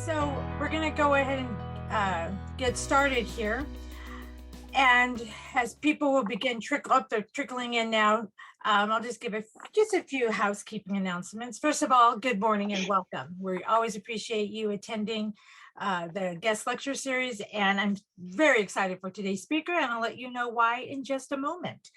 So we're going to go ahead and get started here. And as people will begin trickling in now, I'll just give just a few housekeeping announcements. First of all, good morning and welcome. We always appreciate you attending the guest lecture series, and I'm very excited for today's speaker, and I'll let you know why in just a moment.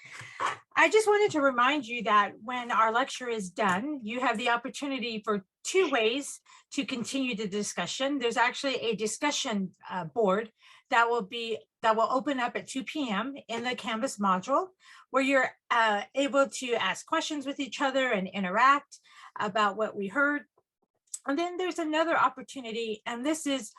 I just wanted to remind you that when our lecture is done, you have the opportunity for 2 ways to continue the discussion. There's actually a discussion board that will open up at 2 p.m. in the Canvas module, where you're able to ask questions with each other and interact about what we heard. And then there's another opportunity, and this is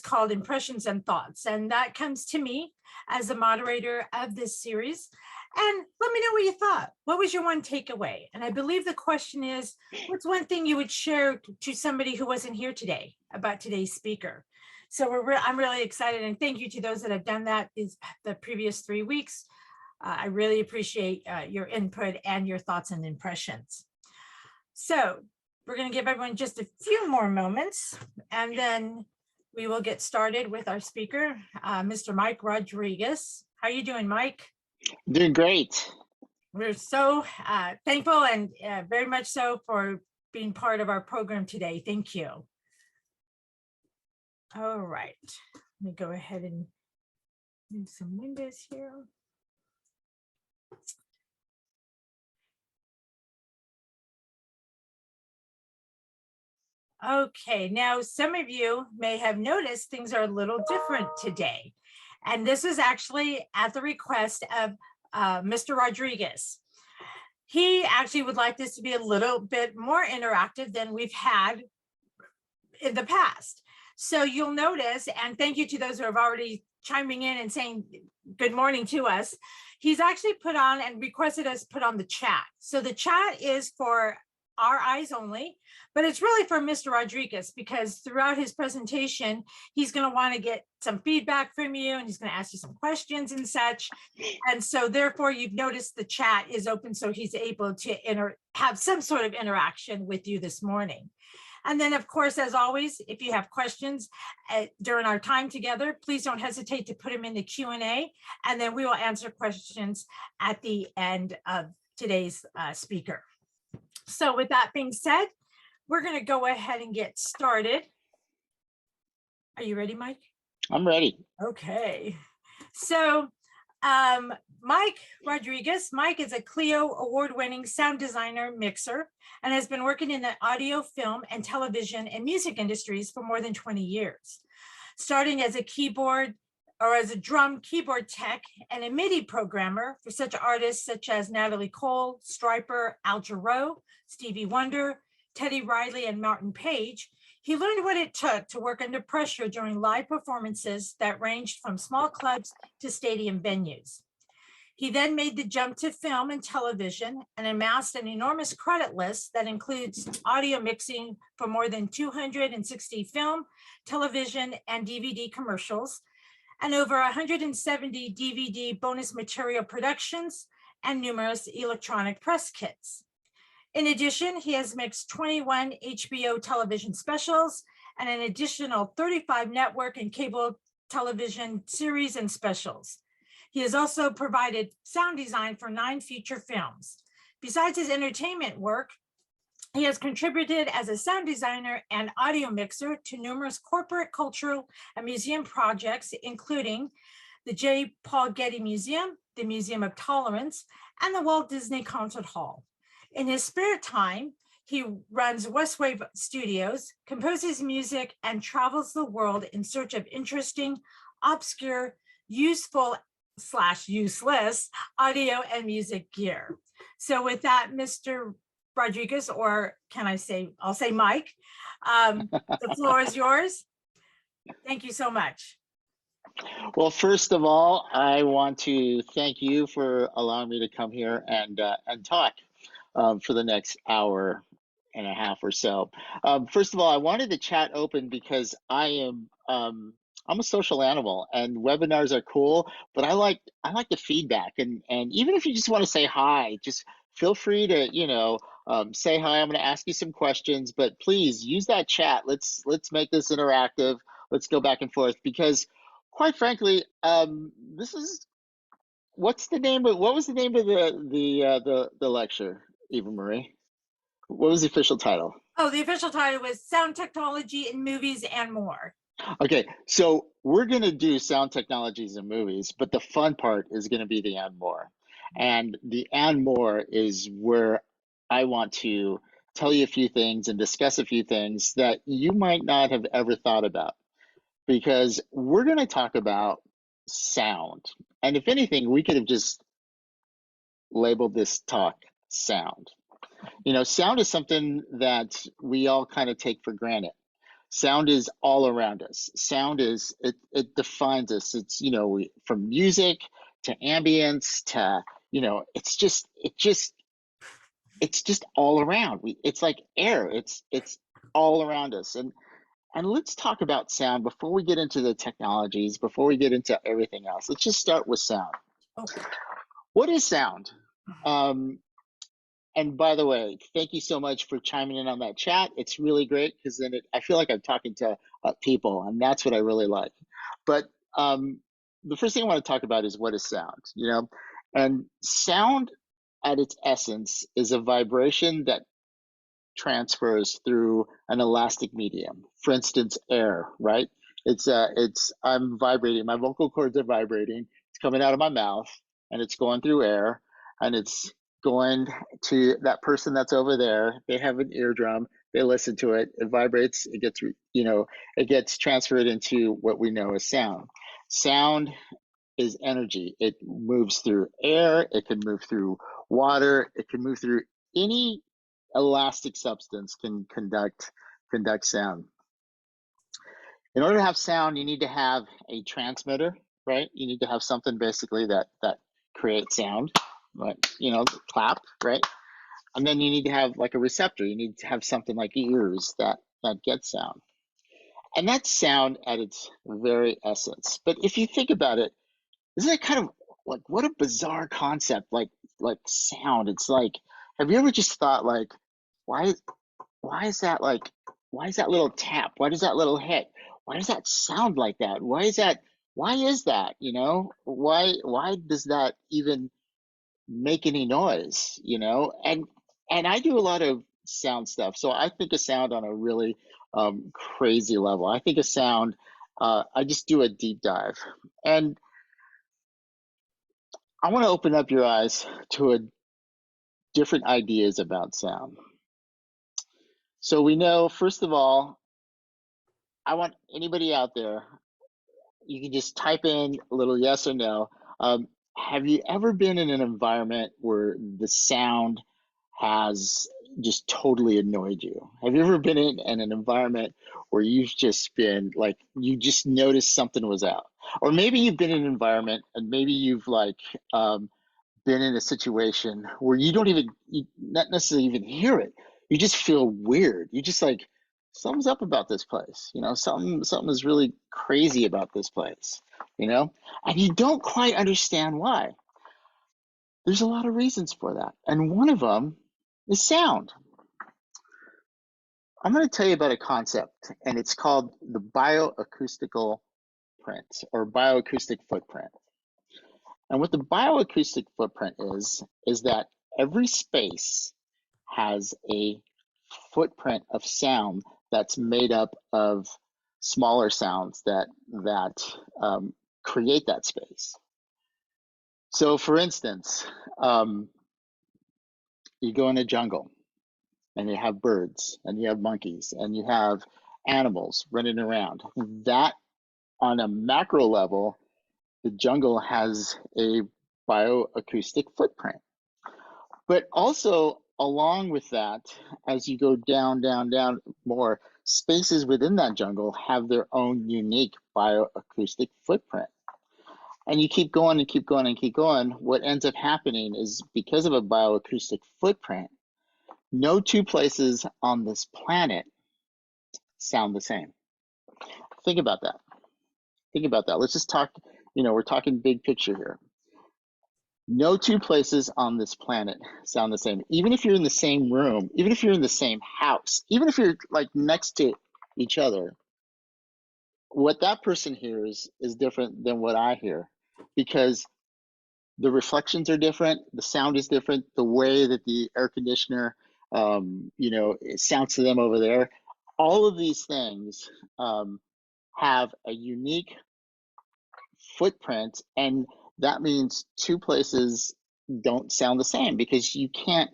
called Impressions and Thoughts, and that comes to me as the moderator of this series. And let me know what you thought. What was your one takeaway? And I believe the question is, what's one thing you would share to somebody who wasn't here today about today's speaker? So I'm really excited, and thank you to those that have done that the previous 3 weeks. I really appreciate your input and your thoughts and impressions. So we're going to give everyone just a few more moments, and then we will get started with our speaker, Mr. Mike Rodriguez. How are you doing, Mike? Doing great. We're so thankful and very much so for being part of our program today. Thank you. All right, let me go ahead and move some windows here. Okay, now some of you may have noticed things are a little different today. And this is actually at the request of Mr. Rodriguez. He actually would like this to be a little bit more interactive than we've had in the past. So you'll notice, and thank you to those who have already chiming in and saying good morning to us. He's actually put on and requested us put on the chat. So the chat is for our eyes only, but it's really for Mr. Rodriguez, because throughout his presentation, he's going to want to get some feedback from you, and he's going to ask you some questions and such. And so therefore, you've noticed the chat is open, so he's able to have some sort of interaction with you this morning. And then, of course, as always, if you have questions during our time together, please don't hesitate to put them in the Q&A, and then we will answer questions at the end of today's speaker. So with that being said, we're going to go ahead and get started. Are you ready, Mike? I'm ready. Okay. So Mike Rodriguez. Mike is a Clio award-winning sound designer, mixer, and has been working in the audio, film, and television and music industries for more than 20 years. Starting as a drum keyboard tech and a MIDI programmer for such artists such as Natalie Cole, Stryper, Al Jarreau, Stevie Wonder, Teddy Riley, and Martin Page, he learned what it took to work under pressure during live performances that ranged from small clubs to stadium venues. He then made the jump to film and television and amassed an enormous credit list that includes audio mixing for more than 260 film, television, and DVD commercials, and over 170 DVD bonus material productions and numerous electronic press kits. In addition, he has mixed 21 HBO television specials and an additional 35 network and cable television series and specials. He has also provided sound design for 9 feature films. Besides his entertainment work, he has contributed as a sound designer and audio mixer to numerous corporate, cultural, and museum projects, including the J. Paul Getty Museum, the Museum of Tolerance, and the Walt Disney Concert Hall. In his spare time, he runs Westwave Studios, composes music, and travels the world in search of interesting, obscure, useful/useless audio and music gear. So with that, Mr. Rodriguez, or I'll say Mike, the floor is yours. Thank you so much. Well, first of all, I want to thank you for allowing me to come here and talk for the next hour and a half or so. First of all, I wanted the chat open because I'm a social animal, and webinars are cool, but I like the feedback, and even if you just want to say hi, just feel free to say hi. I'm going to ask you some questions, but please use that chat. Let's make this interactive. Let's go back and forth because, quite frankly, this is what was the name of the lecture, Eva Marie? What was the official title? Oh, the official title was Sound Technology in Movies and More. Okay, so we're going to do sound technologies in movies, but the fun part is going to be the and more. And the and more is where I want to tell you a few things and discuss a few things that you might not have ever thought about, because we're going to talk about sound. And if anything, we could have just labeled this talk sound. You know, sound is something that we all kind of take for granted. Sound is all around us. Sound is it defines us. It's, you know, from music to ambience to, you know, it's just all around. It's like air. It's all around us. And let's talk about sound before we get into the technologies, before we get into everything else. Let's just start with sound. Okay. What is sound? And by the way, thank you so much for chiming in on that chat. It's really great because then I feel like I'm talking to people, and that's what I really like. But the first thing I want to talk about is what is sound, you know? And sound at its essence is a vibration that transfers through an elastic medium. For instance, air, right? I'm vibrating, my vocal cords are vibrating, it's coming out of my mouth, and it's going through air, and it's going to that person that's over there. They have an eardrum, they listen to it, it vibrates, it gets, you know, it gets transferred into what we know as sound. Sound is energy. It moves through air, it can move through water, it can move through any elastic substance can conduct sound. In order to have sound, you need to have a transmitter, right? You need to have something basically that creates sound, right? You know, clap, right? And then you need to have like a receptor. You need to have something like ears that get sound. And that's sound at its very essence. But if you think about it, isn't it kind of like what a bizarre concept, like sound? It's like, have you ever just thought like, why why is that like why is that little tap? Why does that little hit? Why does that sound like that? Why is that, you know? Why does that even make any noise, you know? And I do a lot of sound stuff. So I think of sound on a really crazy level. I think of sound, I just do a deep dive. And I want to open up your eyes to a different ideas about sound. So we know, first of all, I want anybody out there, you can just type in a little yes or no. Have you ever been in an environment where the sound has just totally annoyed you? Have you ever been in an environment where you've just been like, you just noticed something was out? Or maybe you've been in an environment and maybe you've like, been in a situation where you not necessarily even hear it. You just feel weird. You just like, something's up about this place. You know, something is really crazy about this place, you know? And you don't quite understand why. There's a lot of reasons for that. And one of them is sound. I'm going to tell you about a concept, and it's called the bioacoustical print or bioacoustic footprint. And what the bioacoustic footprint is that every space has a footprint of sound that's made up of smaller sounds that create that space. So, for instance, you go in a jungle and you have birds and you have monkeys and you have animals running around. That, on a macro level, the jungle has a bioacoustic footprint. But also, along with that, as you go down, down, down more, spaces within that jungle have their own unique bioacoustic footprint. And you keep going and keep going and keep going. What ends up happening is because of a bioacoustic footprint, no two places on this planet sound the same. Think about that. Think about that. Let's just talk, you know, we're talking big picture here. No two places on this planet sound the same. Even if you're in the same room, even if you're in the same house, even if you're like next to each other, what that person hears is different than what I hear, because the reflections are different, the sound is different, the way that the air conditioner, it sounds to them over there. All of these things have a unique footprint, and that means two places don't sound the same, because you can't.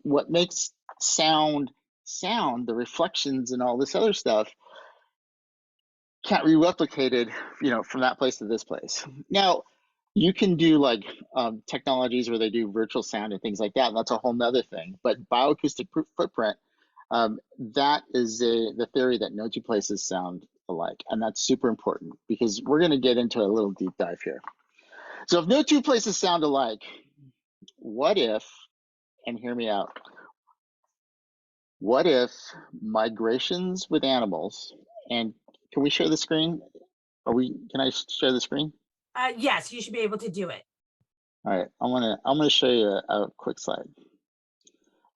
What makes sound, the reflections and all this other stuff, can't be replicated, from that place to this place. Now, you can do like technologies where they do virtual sound and things like that, and that's a whole nother thing. But bioacoustic footprint, that is the theory that no two places sound alike, and that's super important, because we're going to get into a little deep dive here. So if no two places sound alike, what if, and hear me out, what if migrations with animals, and can we share the screen? Can I share the screen? Yes, you should be able to do it. All right, I'm gonna show you a quick slide.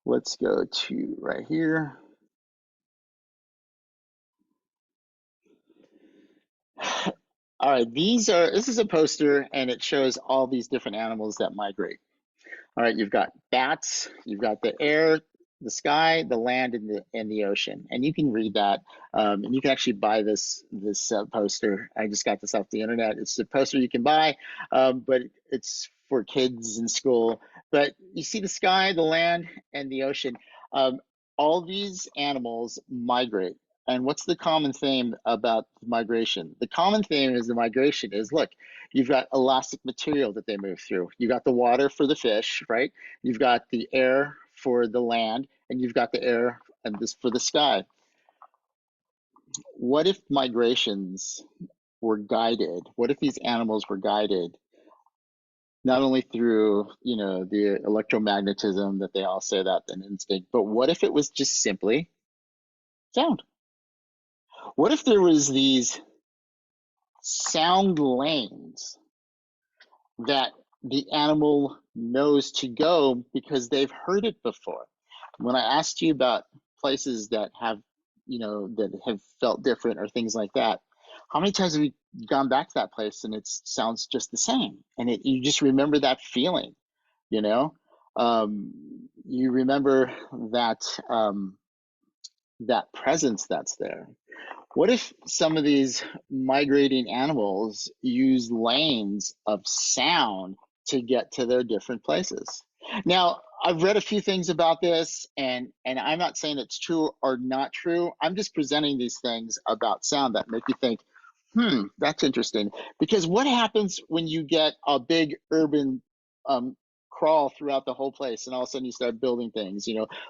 Let's go to right here. All right, this is a poster, and it shows all these different animals that migrate. All right, you've got bats, you've got the air, the sky, the land, and the ocean, and you can read that. And you can actually buy this poster. I just got this off the internet. It's a poster you can buy, but it's for kids in school. But you see the sky, the land, and the ocean. All these animals migrate. And what's the common theme about migration? The common theme is the migration is, look, you've got elastic material that they move through. You got the water for the fish, right? You've got the air for the land, and you've got the air and this for the sky. What if migrations were guided? What if these animals were guided not only through, the electromagnetism that they all say that an instinct, but what if it was just simply sound? What if there was these sound lanes that the animal knows to go because they've heard it before? When I asked you about places that have, that have felt different or things like that, how many times have you gone back to that place and it sounds just the same? And you just remember that feeling, you know? You remember that, that presence that's there. What if some of these migrating animals use lanes of sound to get to their different places? Now, I've read a few things about this, and I'm not saying it's true or not true. I'm just presenting these things about sound that make you think, that's interesting. Because what happens when you get a big urban crawl throughout the whole place, and all of a sudden you start building things,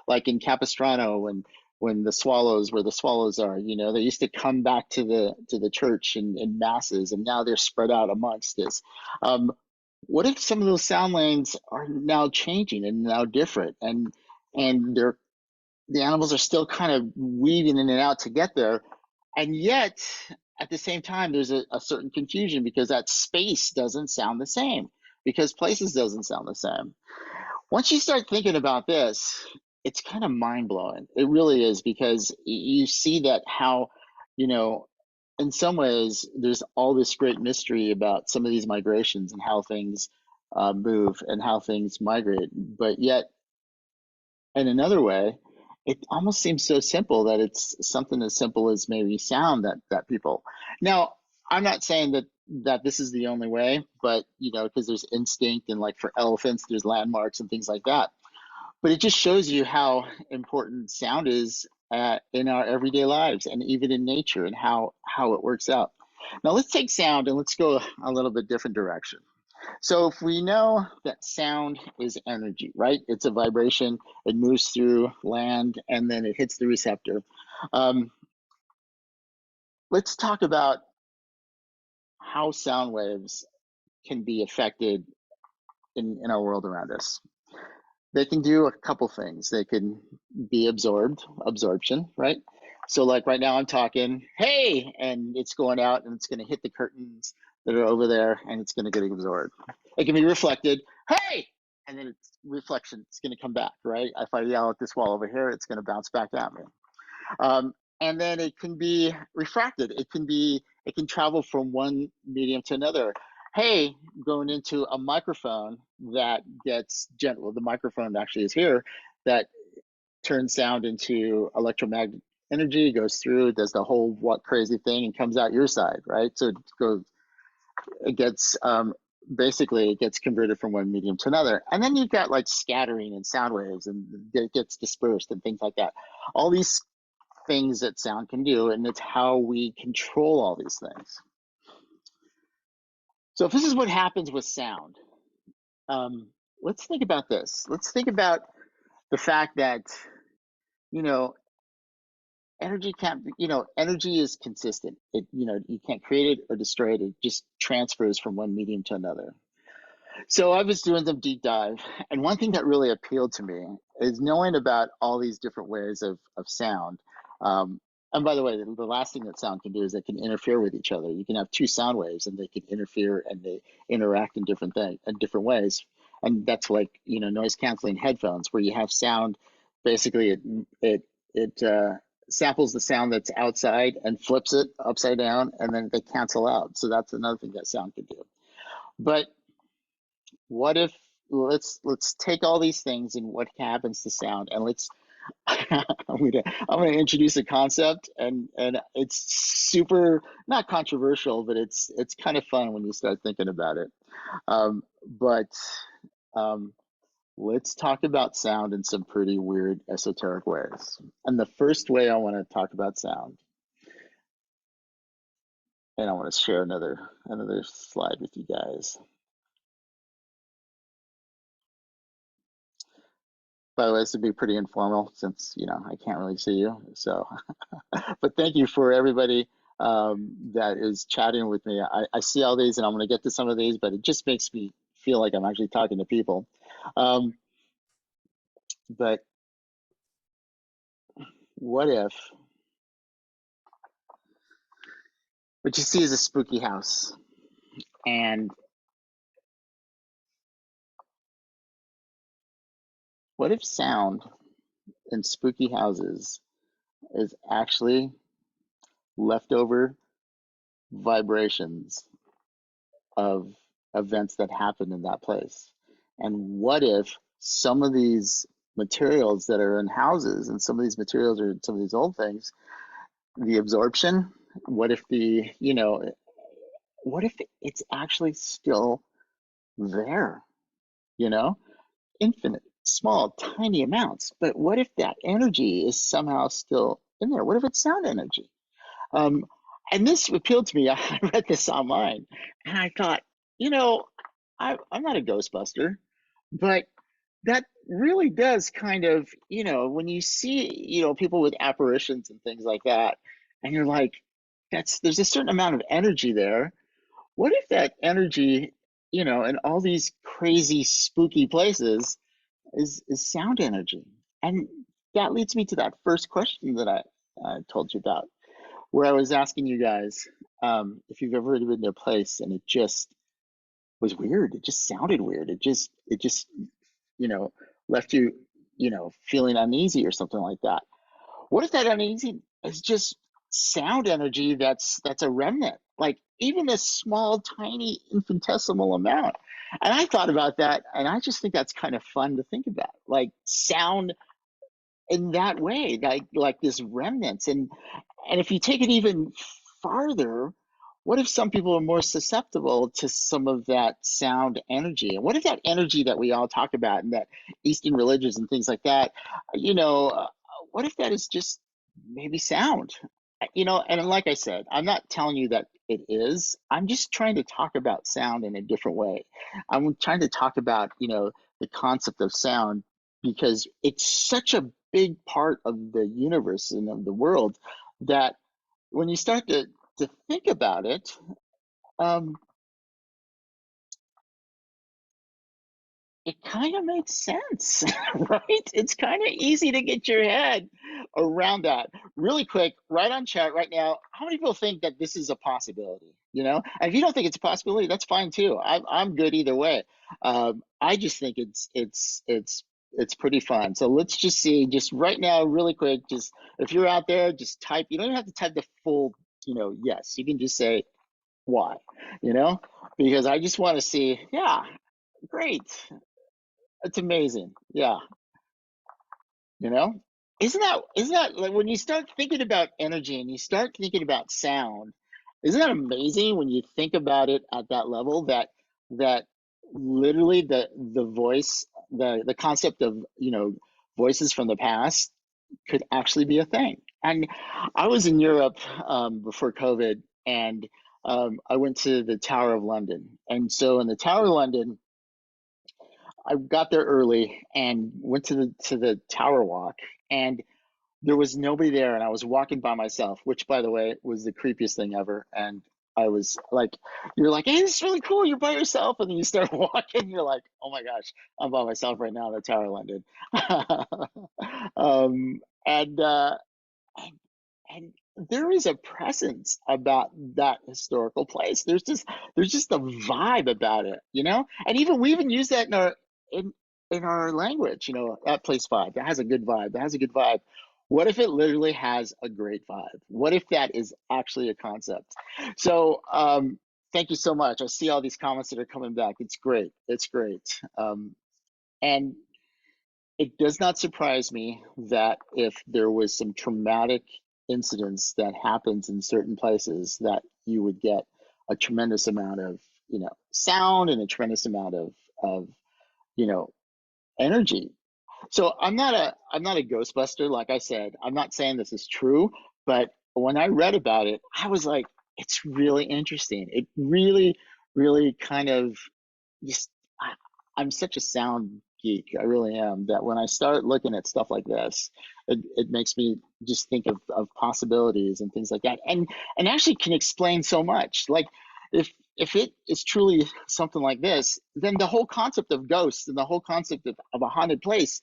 like in Capistrano, when the swallows, where the swallows are, they used to come back to the church in masses, and now they're spread out amongst this. What if some of those sound lanes are now changing and now different, and the animals are still kind of weaving in and out to get there, and yet at the same time there's a certain confusion, because that space doesn't sound the same, because places doesn't sound the same. Once you start thinking about this, it's kind of mind-blowing. It really is, because you see that how, in some ways, there's all this great mystery about some of these migrations and how things move and how things migrate. But yet, in another way, it almost seems so simple that it's something as simple as maybe sound that people. Now, I'm not saying that this is the only way, but because there's instinct, and like for elephants, there's landmarks and things like that. But it just shows you how important sound is in our everyday lives, and even in nature, and how it works out. Now let's take sound and let's go a little bit different direction. So if we know that sound is energy, right? It's a vibration, it moves through land, and then it hits the receptor. Let's talk about how sound waves can be affected in our world around us. They can do a couple things. They can be absorption, right? So like right now I'm talking, hey, and it's going out and it's going to hit the curtains that are over there, and it's going to get absorbed. It can be reflected. hey, and then it's reflection. It's going to come back, right? If I yell at this wall over here, it's going to bounce back at me. And then it can be refracted. It can travel from one medium to another. Hey, going into a microphone that gets well, the microphone actually is here, that turns sound into electromagnetic energy, goes through, does the whole what crazy thing, and comes out your side, right? So it gets basically it gets converted from one medium to another, and then you've got like scattering and sound waves, and it gets dispersed and things like that. All these things that sound can do, and it's how we control all these things. So if this is what happens with sound, let's think about this. Let's think about the fact that, you know, energy can't, energy is consistent. You can't create it or destroy it. It just transfers from one medium to another. So I was doing some deep dive, and one thing that really appealed to me is knowing about all these different ways of sound. And by the way, the last thing that sound can do is it can interfere with each other. You can have two sound waves, and they can interfere, and they interact in different ways. And that's like noise canceling headphones, where you have sound. Basically, it samples the sound that's outside and flips it upside down, and then they cancel out. So that's another thing that sound can do. But what if let's take all these things and what happens to sound, and let's I'm gonna introduce a concept, and it's super not controversial, but it's kind of fun when you start thinking about it. But let's talk about sound in some pretty weird esoteric ways. And the first way I want to talk about sound, and I want to share another slide with you guys. By the way, this would be pretty informal since I can't really see you. So, but thank you for everybody that is chatting with me. I see all these, and I'm going to get to some of these, but it just makes me feel like I'm actually talking to people. But what if what you see is a spooky house, and what if sound in spooky houses is actually leftover vibrations of events that happened in that place? And what if some of these materials that are in houses, and some of these materials are in some of these old things, the absorption, what if what if it's actually still there? Infinite, small, tiny amounts. But what if that energy is somehow still in there? What if it's sound energy? Um, and this appealed to me. I read this online, and I thought, I'm not a Ghostbuster, but that really does kind of, when you see, people with apparitions and things like that, and you're like, there's a certain amount of energy there. What if that energy, in all these crazy, spooky places is sound energy? And that leads me to that first question that I told you about, where I was asking you guys if you've ever been to a place and it just was weird. It just sounded weird. It just left you, feeling uneasy or something like that. What if that uneasy is just sound energy that's a remnant, like even a small, tiny, infinitesimal amount? And I thought about that, and I just think that's kind of fun to think about, like sound in that way, like this remnants. And if you take it even farther, what if some people are more susceptible to some of that sound energy? And what if that energy that we all talk about, and that Eastern religions and things like that, what if that is just maybe sound? And like I said, I'm not telling you that it is. I'm just trying to talk about sound in a different way. I'm trying to talk about, the concept of sound, because it's such a big part of the universe and of the world, that when you start to think about it, um, it kind of makes sense, right? It's kind of easy to get your head around that. Really quick, right on chat right now, how many people think that this is a possibility? You know, and if you don't think it's a possibility, that's fine too. I'm good either way. I just think it's pretty fun. So let's just see, just right now, really quick, just if you're out there, just type. You don't even have to type the full, yes. You can just say why, you know, because I just want to see, yeah, great. It's amazing. Yeah. You know? Isn't that like when you start thinking about energy and you start thinking about sound, isn't that amazing when you think about it at that level that literally the voice, the concept of, voices from the past could actually be a thing. And I was in Europe before COVID, and I went to the Tower of London. And so in the Tower of London, I got there early and went to the Tower Walk, and there was nobody there, and I was walking by myself, which, by the way, was the creepiest thing ever. And I was like, you're like, hey, this is really cool. You're by yourself, and then you start walking. You're like, oh my gosh, I'm by myself right now in the Tower of London. um, and and and there is a presence about that historical place. There's just a vibe about it, And even we even use that in in our language, that place vibe. That has a good vibe. That has a good vibe. What if it literally has a great vibe? What if that is actually a concept? So thank you so much. I see all these comments that are coming back. It's great. It's great. And it does not surprise me that if there was some traumatic incidents that happens in certain places, that you would get a tremendous amount of, sound, and a tremendous amount of, you know, energy. So I'm not a ghostbuster. Like I said, I'm not saying this is true, but when I read about it, I was like, it's really interesting. It really, really kind of just I, I'm such a sound geek. I really am. That when I start looking at stuff like this, it makes me just think of possibilities and things like that, and actually can explain so much. Like if it is truly something like this, then the whole concept of ghosts and the whole concept of a haunted place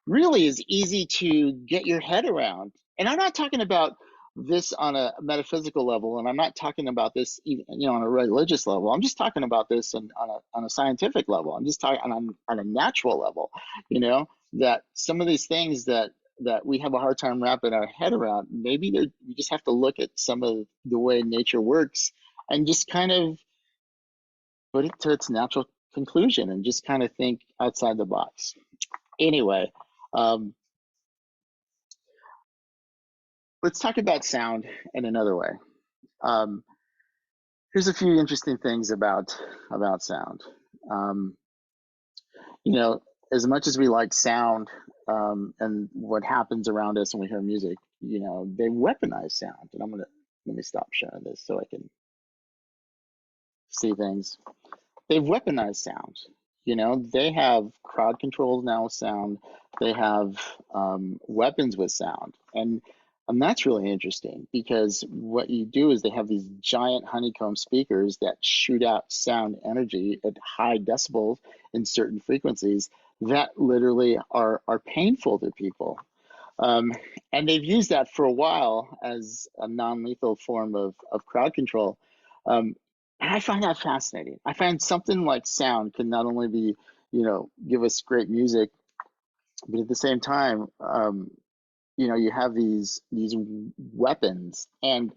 really is easy to get your head around. And I'm not talking about this on a metaphysical level, and I'm not talking about this even, on a religious level. I'm just talking about this on a scientific level. I'm just talking on a natural level, that some of these things that we have a hard time wrapping our head around, maybe we just have to look at some of the way nature works and just kind of put it to its natural conclusion and just kind of think outside the box. Anyway, um, let's talk about sound in another way. Um, here's a few interesting things about sound. Um, you know, as much as we like sound and what happens around us when we hear music, they weaponize sound. And let me stop sharing this so I can see things. They've weaponized sound. They have crowd controls now with sound. They have weapons with sound, and that's really interesting because what you do is they have these giant honeycomb speakers that shoot out sound energy at high decibels in certain frequencies that literally are painful to people. Um, and they've used that for a while as a non-lethal form of crowd control. And I find that fascinating. I find something like sound can not only be, give us great music, but at the same time, you have these weapons. And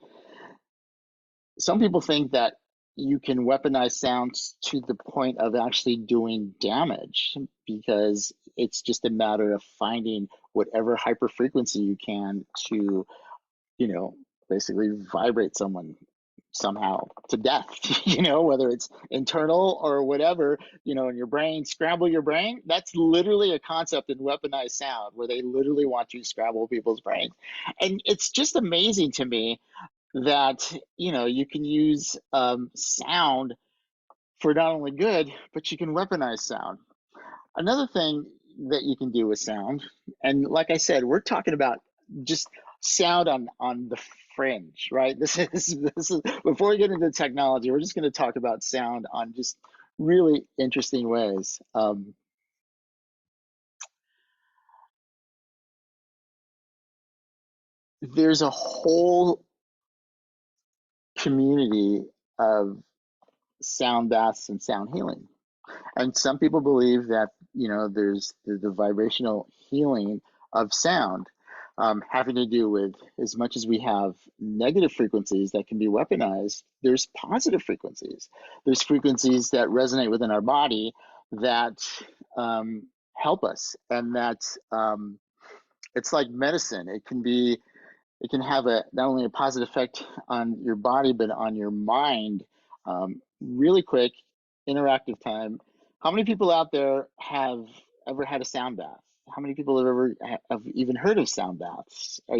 some people think that you can weaponize sounds to the point of actually doing damage because it's just a matter of finding whatever hyper frequency you can to, basically vibrate someone somehow to death, whether it's internal or whatever, in your brain, scramble your brain. That's literally a concept in weaponized sound where they literally want to scramble people's brains. And it's just amazing to me that, you can use sound for not only good, but you can weaponize sound. Another thing that you can do with sound, and like I said, we're talking about just sound on the fringe, right? This is before we get into technology, we're just going to talk about sound on just really interesting ways. there's a whole community of sound baths and sound healing. And some people believe that, there's the vibrational healing of sound, having to do with, as much as we have negative frequencies that can be weaponized, there's positive frequencies. There's frequencies that resonate within our body that help us. And that it's like medicine. It can have not only a positive effect on your body, but on your mind. Really quick, interactive time. How many people out there have ever had a sound bath? How many people have even heard of sound baths? Are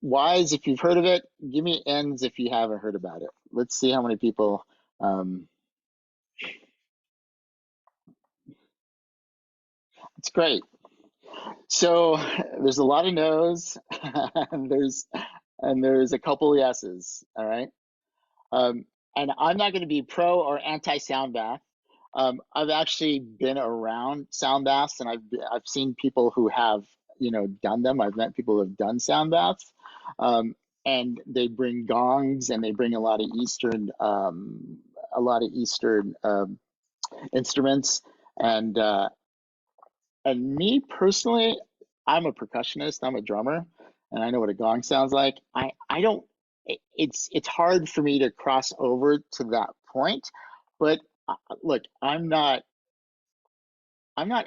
wise if you've heard of it? Give me ends if you haven't heard about it. Let's see how many people. It's great. So there's a lot of no's, and there's a couple yeses. All right. Um, and I'm not going to be pro or anti sound bath. I've actually been around sound baths, and I've seen people who have done them. I've met people who have done sound baths, and they bring gongs and they bring a lot of Eastern instruments, and me personally, I'm a percussionist. I'm a drummer, and I know what a gong sounds like. I don't. It's hard for me to cross over to that point, but look, I'm not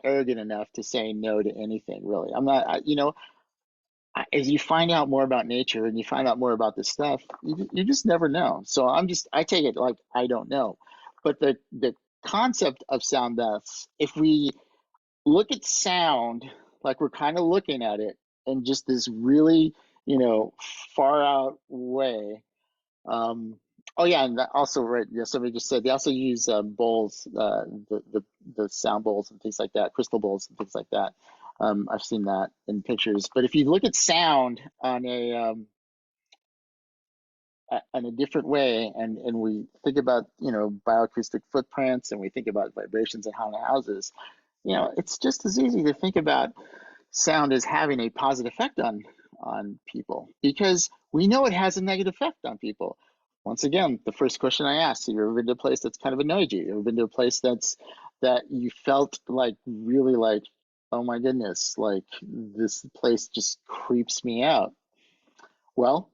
arrogant enough to say no to anything, really. I'm not. As you find out more about nature and you find out more about this stuff, you just never know. So I take it like I don't know, but the concept of sound baths, if we look at sound like we're kind of looking at it in just this really, far out way. Um, oh yeah, and also, right, yeah, somebody just said they also use bowls, the sound bowls and things like that, crystal bowls and things like that. I've seen that in pictures. But if you look at sound on a different way, and we think about bioacoustic footprints, and we think about vibrations in haunted houses, it's just as easy to think about sound as having a positive effect on people, because we know it has a negative effect on people. Once again, the first question I asked: have you ever been to a place that's kind of annoyed you? You ever been to a place that you felt like really like, oh my goodness, like this place just creeps me out? Well,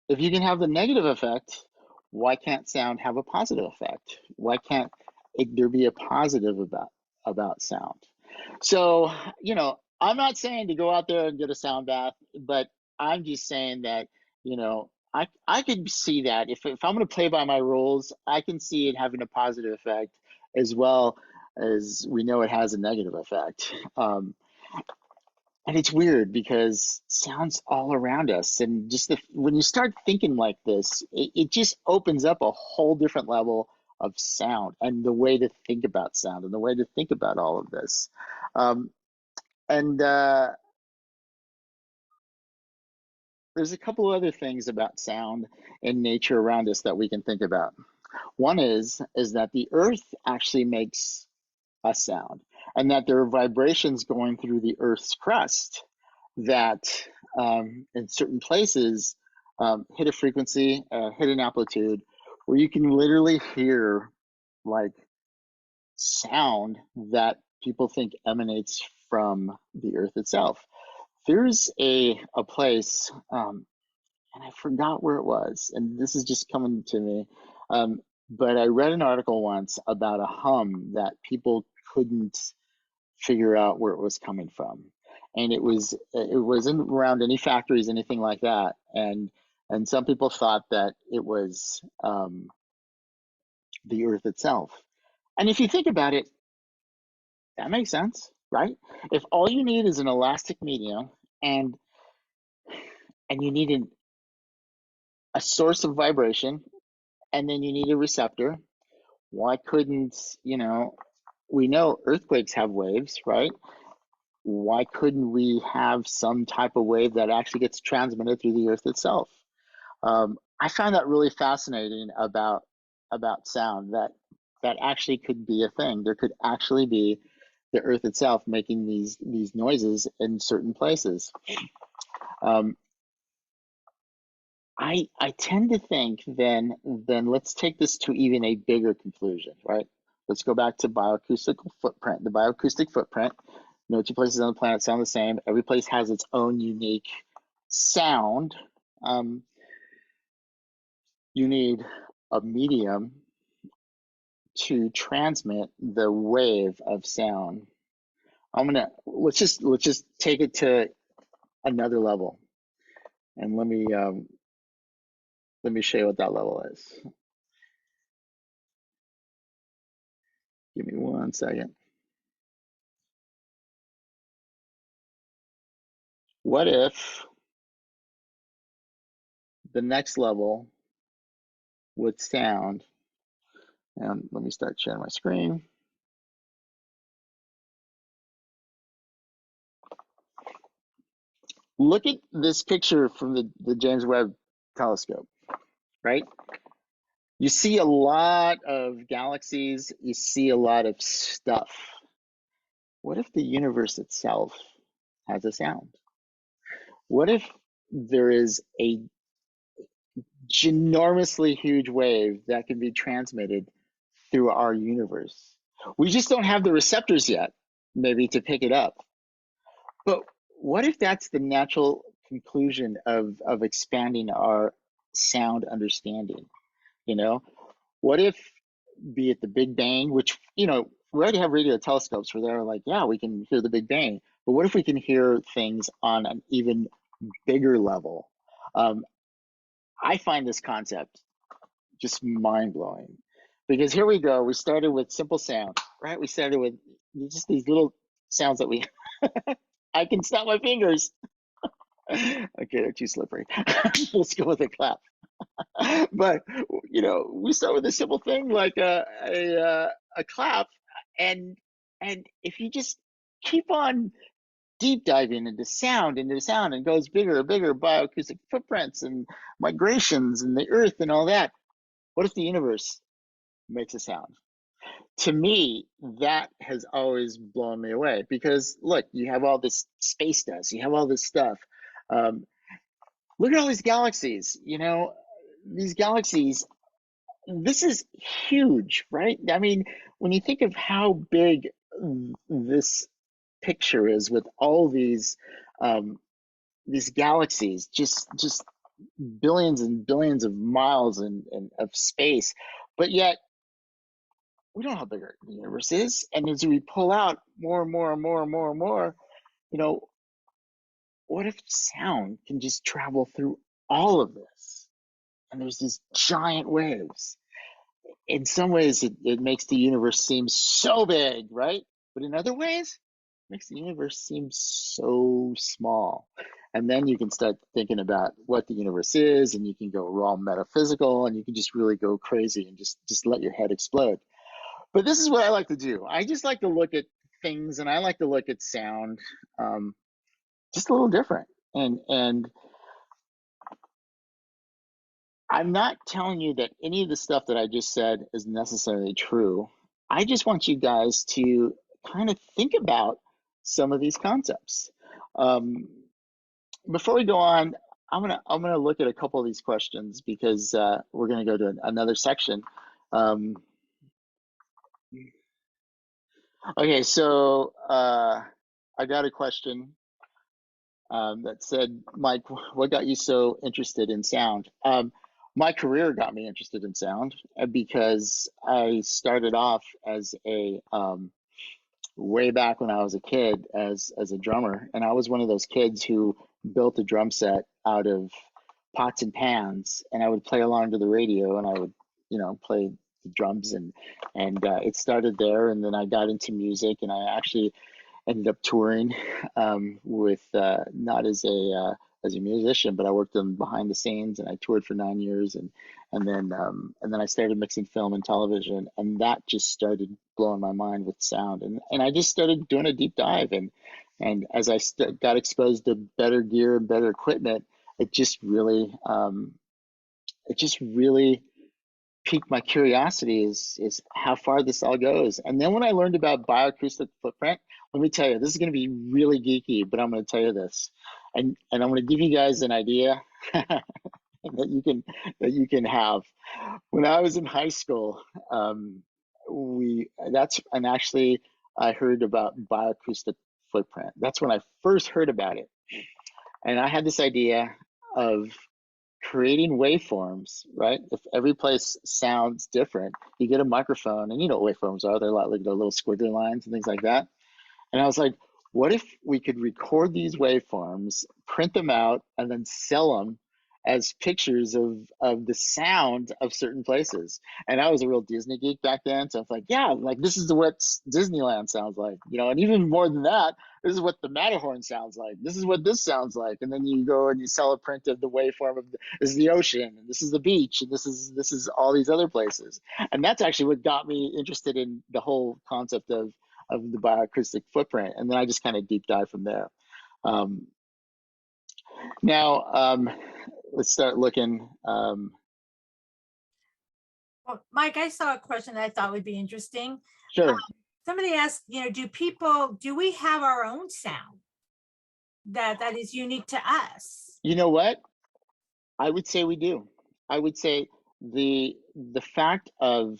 if you can have the negative effect, why can't sound have a positive effect? Why can't there be a positive about sound? So, I'm not saying to go out there and get a sound bath, but I'm just saying that, I could see that if I'm going to play by my rules, I can see it having a positive effect as well as we know it has a negative effect. And it's weird because sound's all around us, and just when you start thinking like this, it just opens up a whole different level of sound and the way to think about sound and the way to think about all of this. And there's a couple of other things about sound and nature around us that we can think about. One is that the earth actually makes a sound, and that there are vibrations going through the earth's crust that in certain places hit a frequency, hit an amplitude where you can literally hear like sound that people think emanates from the earth itself. There's a place, and I forgot where it was, and this is just coming to me. But I read an article once about a hum that people couldn't figure out where it was coming from, and it wasn't around any factories, anything like that, and some people thought that it was the earth itself. And if you think about it, that makes sense, right? If all you need is an elastic medium, and you need a source of vibration, and then you need a receptor, why couldn't, we know earthquakes have waves, right? Why couldn't we have some type of wave that actually gets transmitted through the earth itself? I found that really fascinating about sound, that actually could be a thing. There could actually be the earth itself making these noises in certain places. Um, I tend to think then let's take this to even a bigger conclusion, right? Let's go back to bioacoustic footprint. The bioacoustic footprint, no two places on the planet sound the same. Every place has its own unique sound. You need a medium to transmit the wave of sound. Let's just take it to another level, and let me show you what that level is. Give me 1 second. What if the next level with sound, and let me start sharing my screen. Look at this picture from the James Webb telescope, right? You see a lot of galaxies, you see a lot of stuff. What if the universe itself has a sound? What if there is a ginormously huge wave that can be transmitted through our universe? We just don't have the receptors yet, maybe, to pick it up. But what if that's the natural conclusion of expanding our sound understanding? You know, what if, be it the Big Bang, which, we already have radio telescopes where they're like, yeah, we can hear the Big Bang. But what if we can hear things on an even bigger level? I find this concept just mind blowing, because here we go. We started with simple sound, right? We started with just these little sounds that I can snap my fingers. Okay, they're too slippery. Let's go with a clap. But we start with a simple thing like a clap, and if you just keep on deep diving into sound, and goes bigger and bigger, bioacoustic footprints and migrations and the earth and all that. What if the universe makes a sound? To me, that has always blown me away, because look, you have all this space dust, you have all this stuff. Look at all these galaxies. These galaxies, this is huge, right? I mean, when you think of how big this picture is with all these galaxies, just billions and billions of miles and of space, but yet we don't know how big the universe is. And as we pull out more and more and more and more and more, what if sound can just travel through all of this? And there's these giant waves. In some ways, it makes the universe seem so big, right? But in other ways, it makes the universe seem so small. And then you can start thinking about what the universe is, and you can go raw metaphysical, and you can just really go crazy and just let your head explode. But this is what I like to do. I just like to look at things, and I like to look at sound, just a little different. And I'm not telling you that any of the stuff that I just said is necessarily true. I just want you guys to kind of think about some of these concepts. Before we go on, I'm gonna look at a couple of these questions, because we're gonna go to another section. Okay, so I got a question that said, Mike, what got you so interested in sound? My career got me interested in sound because I started off as way back when I was a kid as a drummer, and I was one of those kids who built a drum set out of pots and pans, and I would play along to the radio, and I would play the drums, and it started there, and then I got into music, and I actually ended up touring with not as a musician, but I worked on behind the scenes, and I toured for 9 years, and then I started mixing film and television, and that just started blowing my mind with sound, and I just started doing a deep dive, and as I got exposed to better gear and better equipment, it just really piqued my curiosity is how far this all goes. And then when I learned about bioacoustic footprint, let me tell you, this is going to be really geeky, but I'm going to tell you this, and I'm going to give you guys an idea that you can have. When I was in high school, actually I heard about bioacoustic footprint. That's when I first heard about it, and I had this idea of creating waveforms, right? If every place sounds different, you get a microphone, and you know what waveforms are. They're like the little squiggly lines and things like that. And I was like, what if we could record these waveforms, print them out, and then sell them as pictures of the sound of certain places? And I was a real Disney geek back then, so I was like, yeah, like this is what Disneyland sounds like, you know, and even more than that, this is what the Matterhorn sounds like. This is what this sounds like. And then you go and you sell a print of the waveform of this is the ocean, and this is the beach, and this is all these other places. And that's actually what got me interested in the whole concept of the bioacoustic footprint. And then I just kind of deep dive from there. Um, now, let's start looking. Well, Mike, I saw a question that I thought would be interesting. Sure. Somebody asked, you know, do we have our own sound that is unique to us? You know what? I would say we do. I would say the fact of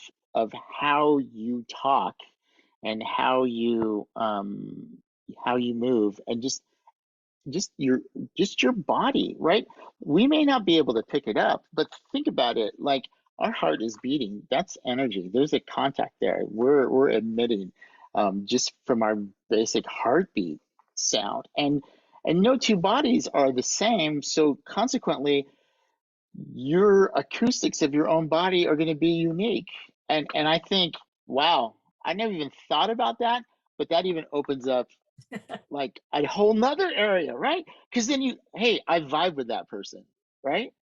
how you talk and how you move, and just your body, right? We may not be able to pick it up, but think about it, like our heart is beating. That's energy. There's a contact there. We're emitting just from our basic heartbeat sound, and no two bodies are the same. So consequently, your acoustics of your own body are going to be unique. And I think, wow, I never even thought about that, but that even opens up like a whole nother area, right? Because then hey, I vibe with that person, right?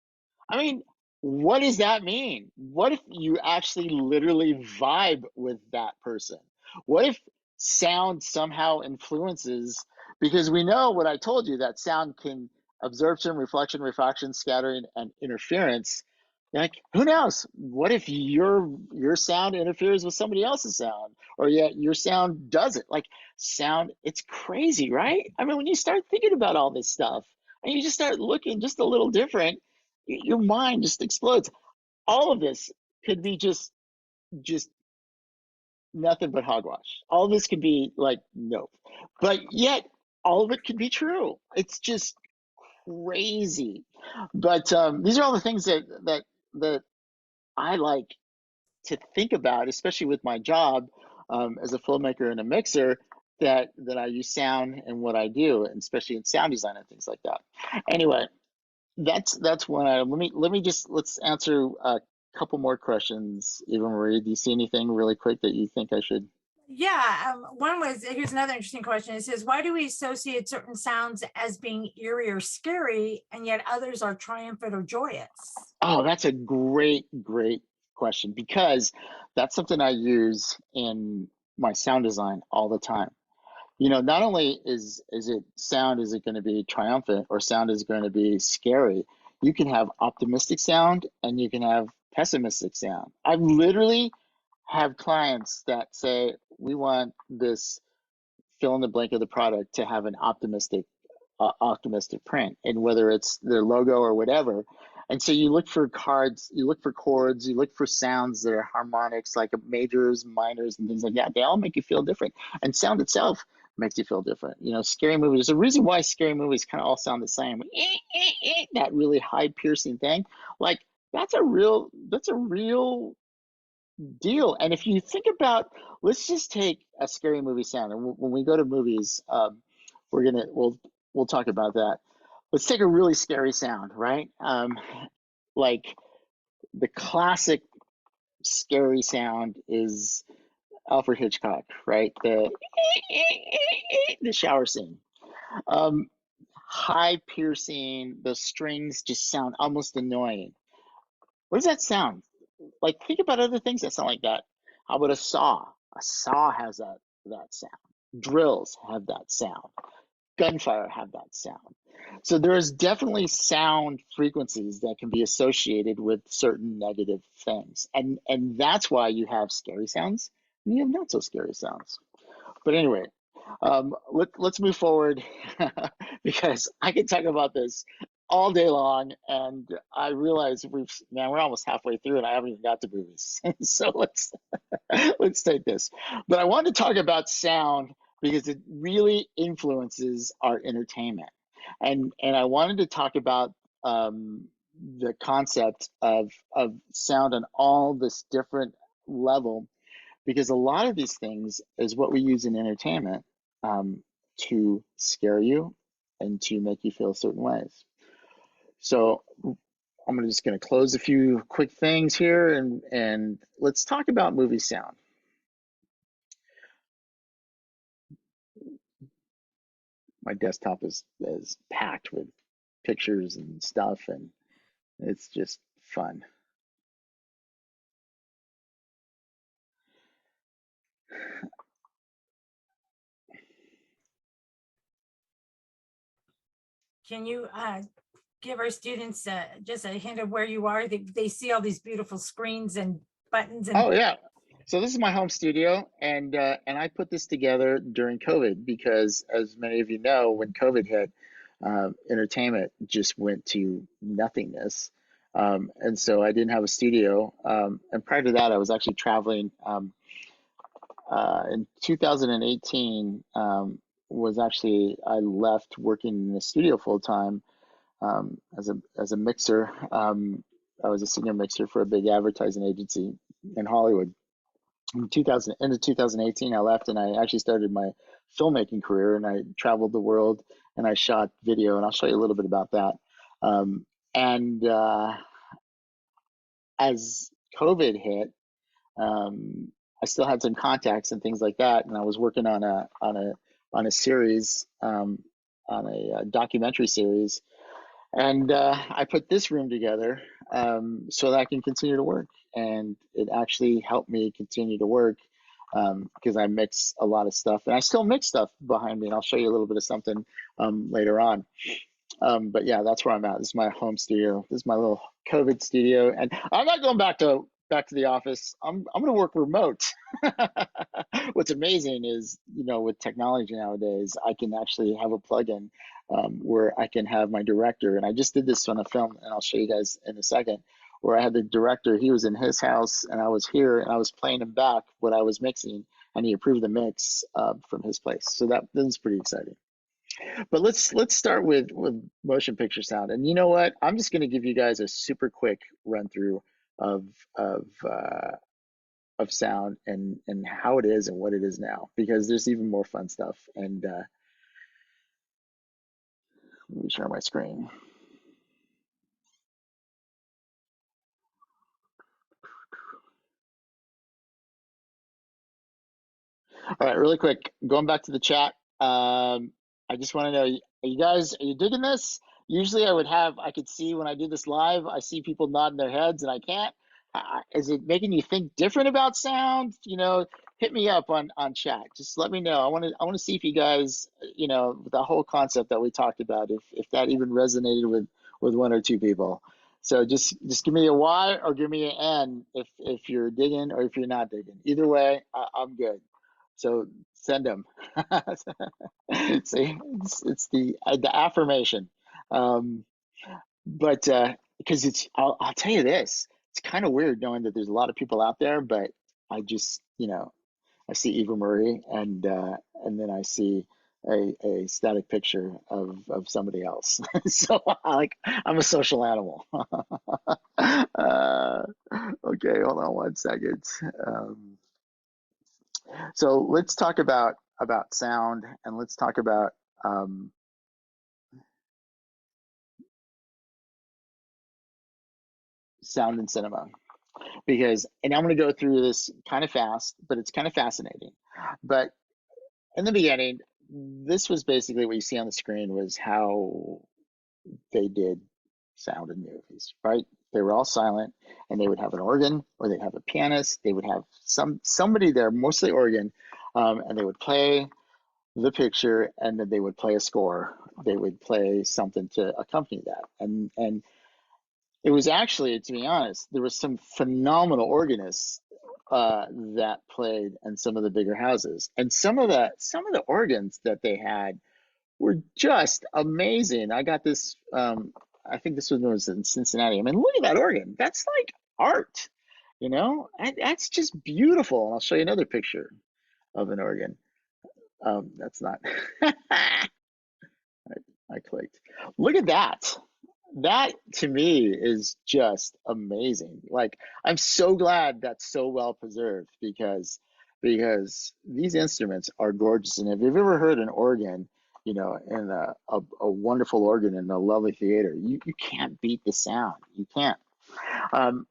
I mean, what does that mean? What if you actually literally vibe with that person? What if sound somehow influences? Because we know what I told you, that sound can absorption, reflection, refraction, scattering, and interference. Like, who knows? What if your sound interferes with somebody else's sound, or yet your sound doesn't? Like sound, it's crazy, right? I mean, when you start thinking about all this stuff and you just start looking just a little different, your mind just explodes. All of this could be just nothing but hogwash. All of this could be like nope, but yet all of it could be true. It's just crazy. But these are all the things that I like to think about, especially with my job as a filmmaker and a mixer. That I use sound in what I do, and especially in sound design and things like that. Anyway, that's one item. Let's answer a couple more questions. Eva Marie, do you see anything really quick that you think I should? Yeah, one was, here's another interesting question. It says, why do we associate certain sounds as being eerie or scary, and yet others are triumphant or joyous? Oh, that's a great question, because that's something I use in my sound design all the time. You know, not only is it going to be triumphant, or sound is going to be scary, you can have optimistic sound and you can have pessimistic sound. I literally have clients that say, we want this fill in the blank of the product to have an optimistic print, and whether it's their logo or whatever. And so you look for cards, you look for chords, you look for sounds that are harmonics, like majors, minors, and things like that. They all make you feel different, and sound itself makes you feel different. You know, scary movies, there's a reason why scary movies kind of all sound the same. That really high piercing thing, like that's a real deal. And if you think about, let's just take a scary movie sound, and when we go to movies, we'll talk about that. Let's take a really scary sound, right? Like the classic scary sound is Alfred Hitchcock, right? The shower scene. Um, High piercing, the strings just sound almost annoying. What does that sound like? Think about other things that sound like that. How about a saw? A saw has that sound. Drills have that sound. gunfire have that sound. So there is definitely sound frequencies that can be associated with certain negative things. And that's why you have scary sounds and you have not so scary sounds. But anyway, let's move forward because I can talk about this all day long, and I realize we're almost halfway through, and I haven't even got to movies. So let's take this. But I want to talk about sound because it really influences our entertainment, and I wanted to talk about the concept of sound on all this different level, because a lot of these things is what we use in entertainment to scare you and to make you feel certain ways. So I'm just going to close a few quick things here, and let's talk about movie sound. My desktop is packed with pictures and stuff, and it's just fun. Can you give our students just a hint of where you are? They see all these beautiful screens and buttons and Oh yeah. So this is my home studio, and I put this together during COVID because, as many of you know, when COVID hit, entertainment just went to nothingness, and so I didn't have a studio. And prior to that, I was actually traveling. In 2018, was actually I left working in the studio full time as a mixer. I was a senior mixer for a big advertising agency in Hollywood. In 2000, end of 2018, I left and I actually started my filmmaking career, and I traveled the world and I shot video, and I'll show you a little bit about that. And as COVID hit, I still had some contacts and things like that, and I was working on a series, on a documentary series, and I put this room together so that I can continue to work. And it actually helped me continue to work because I mix a lot of stuff, and I still mix stuff behind me. And I'll show you a little bit of something later on. But yeah, that's where I'm at. This is my home studio. This is my little COVID studio, and I'm not going back to the office. I'm going to work remote. What's amazing is, with technology nowadays, I can actually have a plugin where I can have my director, and I just did this on a film, and I'll show you guys in a second, where I had the director. He was in his house, and I was here, and I was playing him back what I was mixing, and he approved the mix from his place. So that is pretty exciting. But let's start with motion picture sound. And you know what? I'm just going to give you guys a super quick run through of of uh, of sound and how it is and what it is now, because there's even more fun stuff. And let me share my screen. All right, really quick, going back to the chat. I just want to know, are you digging this? Usually I could see when I do this live, I see people nodding their heads and I can't. Is it making you think different about sound? Hit me up on chat. Just let me know. I want to see if you guys, the whole concept that we talked about, if that even resonated with one or two people. So just give me a Y or give me an N if you're digging or if you're not digging. Either way, I'm good. So send them. See, it's the affirmation. Um, but because I'll tell you this, it's kind of weird knowing that there's a lot of people out there, but I just, I see Eva Marie, and then I see a static picture of somebody else. So I'm a social animal. Okay, hold on one second. So let's talk about sound, and let's talk about sound in cinema, and I'm going to go through this kind of fast, but it's kind of fascinating. But in the beginning, this was basically what you see on the screen was how they did sound in movies, right? They were all silent, and they would have an organ, or they'd have a pianist. They would have somebody there, mostly organ, and they would play the picture, and then they would play a score. They would play something to accompany that. And it was actually, to be honest, there was some phenomenal organists that played in some of the bigger houses, and some of the organs that they had were just amazing. I got this. I think this one was in Cincinnati. I mean, look at that organ. That's like art, that's just beautiful. And I'll show you another picture of an organ. That's not. I clicked. Look at that. That to me is just amazing. Like, I'm so glad that's so well preserved, because these instruments are gorgeous. And if you've ever heard an organ, in a wonderful organ in a lovely theater, you can't beat the sound. You can't. Um,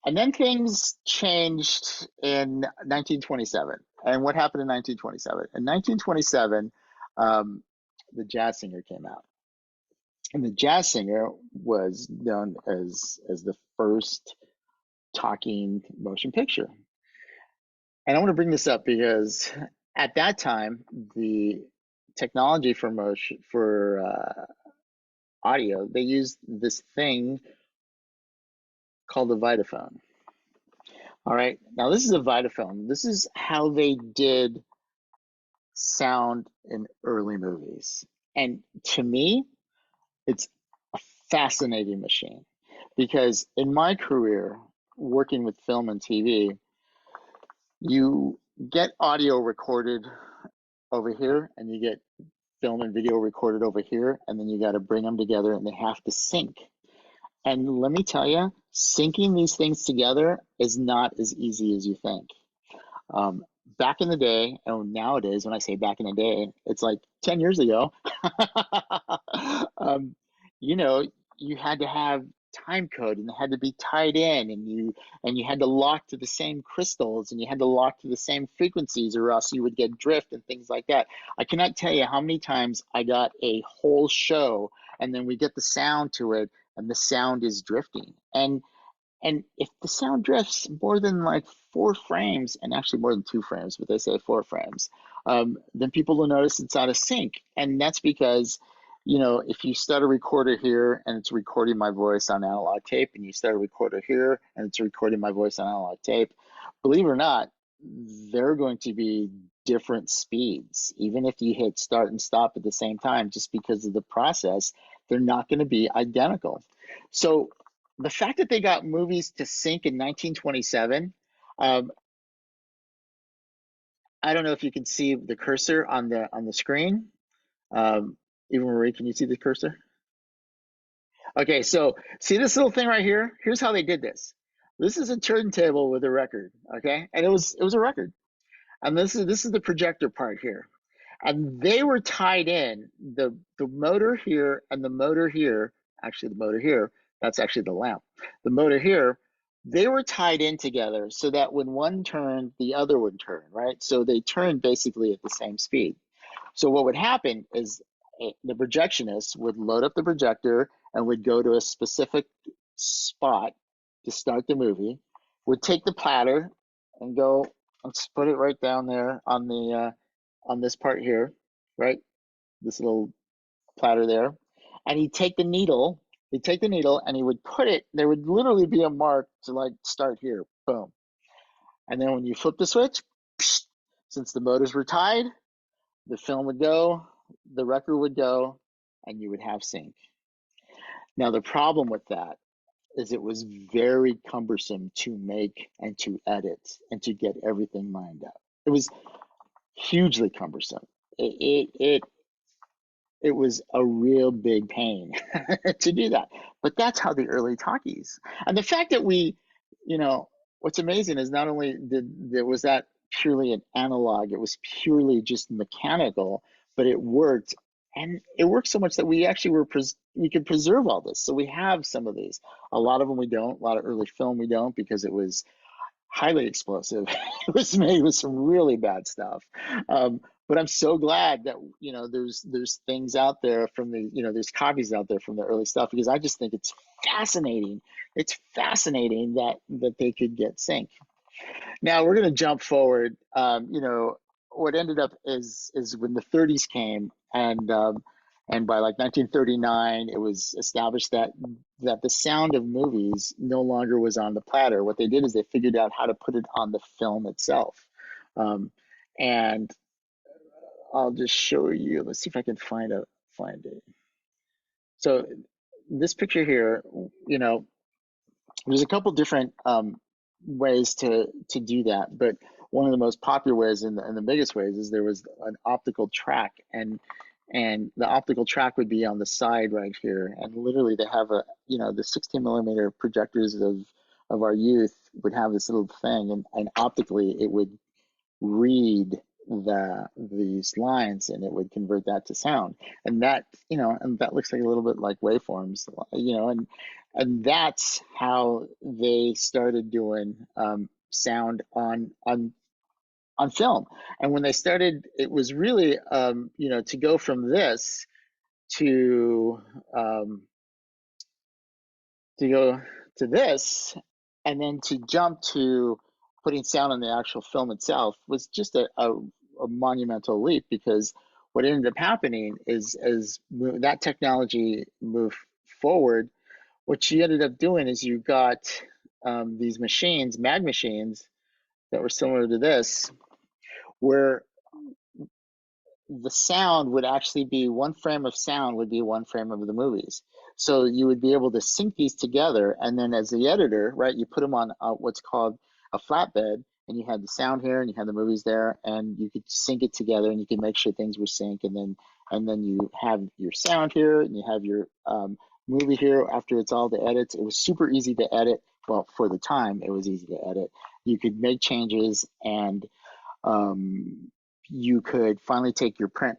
and then things changed in 1927. And what happened in 1927? In 1927, the jazz singer came out. And the jazz singer was known as the first talking motion picture. And I want to bring this up because at that time, the technology for motion for audio, they used this thing called a Vitaphone. All right, now this is a Vitaphone. This is how they did sound in early movies. And to me, it's a fascinating machine, because in my career working with film and TV, you get audio recorded over here and you get film and video recorded over here, and then you got to bring them together and they have to sync. And let me tell you, syncing these things together is not as easy as you think. Back in the day, and nowadays, when I say back in the day, it's like 10 years ago, you know, you had to have time code, and it had to be tied in, and you had to lock to the same crystals, and you had to lock to the same frequencies, or else you would get drift and things like that. I cannot tell you how many times I got a whole show, and then we get the sound to it, and the sound is drifting. And if the sound drifts more than like 4 frames, and actually more than 2 frames, but they say 4 frames, then people will notice it's out of sync. And that's because, if you start a recorder here and it's recording my voice on analog tape, and you start a recorder here and it's recording my voice on analog tape, believe it or not, they're going to be different speeds. Even if you hit start and stop at the same time, just because of the process, they're not going to be identical. So the fact that they got movies to sync in 1927, I don't know if you can see the cursor on the screen. Even Marie, can you see the cursor? Okay, so see this little thing right here? Here's how they did this. This is a turntable with a record, okay? And it was a record. And this is the projector part here. And they were tied in, the motor here and the motor here, actually the motor here, that's actually the lamp. The motor here, they were tied in together so that when one turned, the other would turn, right? So they turned basically at the same speed. So what would happen is the projectionist would load up the projector and would go to a specific spot to start the movie, would take the platter and go, let's put it right down there on this part here, right? This little platter there. And he'd take the needle and he would put it, there would literally be a mark to like start here, boom. And then when you flip the switch, since the motors were tied, the film would go, the record would go, and you would have sync. Now, the problem with that is it was very cumbersome to make and to edit and to get everything lined up. It was hugely cumbersome. It was a real big pain to do that. But that's how the early talkies. And the fact that what's amazing is not only was that purely an analog, it was purely just mechanical, but it worked. And it worked so much that we actually we could preserve all this. So we have some of these. A lot of them we don't. A lot of early film we don't, because it was highly explosive. It was made with some really bad stuff. But I'm so glad that there's things out there from there's copies out there from the early stuff, because I just think it's fascinating. It's fascinating that they could get sync. Now we're going to jump forward. what ended up is when the 30s came, and by like 1939, it was established that the sound of movies no longer was on the platter. What they did is they figured out how to put it on the film itself. Um, and I'll just show you. Let's see if I can find it. So this picture here, you know, there's a couple different ways to do that, but one of the most popular ways and the biggest ways is there was an optical track, and the optical track would be on the side right here, and literally they have a, you know, the 16 millimeter projectors of our youth would have this little thing, and optically it would read these lines and it would convert that to sound, and that, you know, and that looks like a little bit like waveforms, you know, and that's how they started doing sound on film. And when they started, it was really you know, to go from this to um, to go to this, and then to jump to putting sound on the actual film itself was just a monumental leap, because what ended up happening is as that technology moved forward, what you ended up doing is you got these machines, mag machines, that were similar to this, where the sound would actually be one frame of sound would be one frame of the movies. So you would be able to sync these together, and then as the editor, right, you put them on what's called a flatbed, and you had the sound here and you had the movies there, and you could sync it together, and you could make sure things were synced, and then you have your sound here and you have your movie here after it's all the edits. It was super easy to edit. Well, for the time, it was easy to edit. You could make changes, and you could finally take your print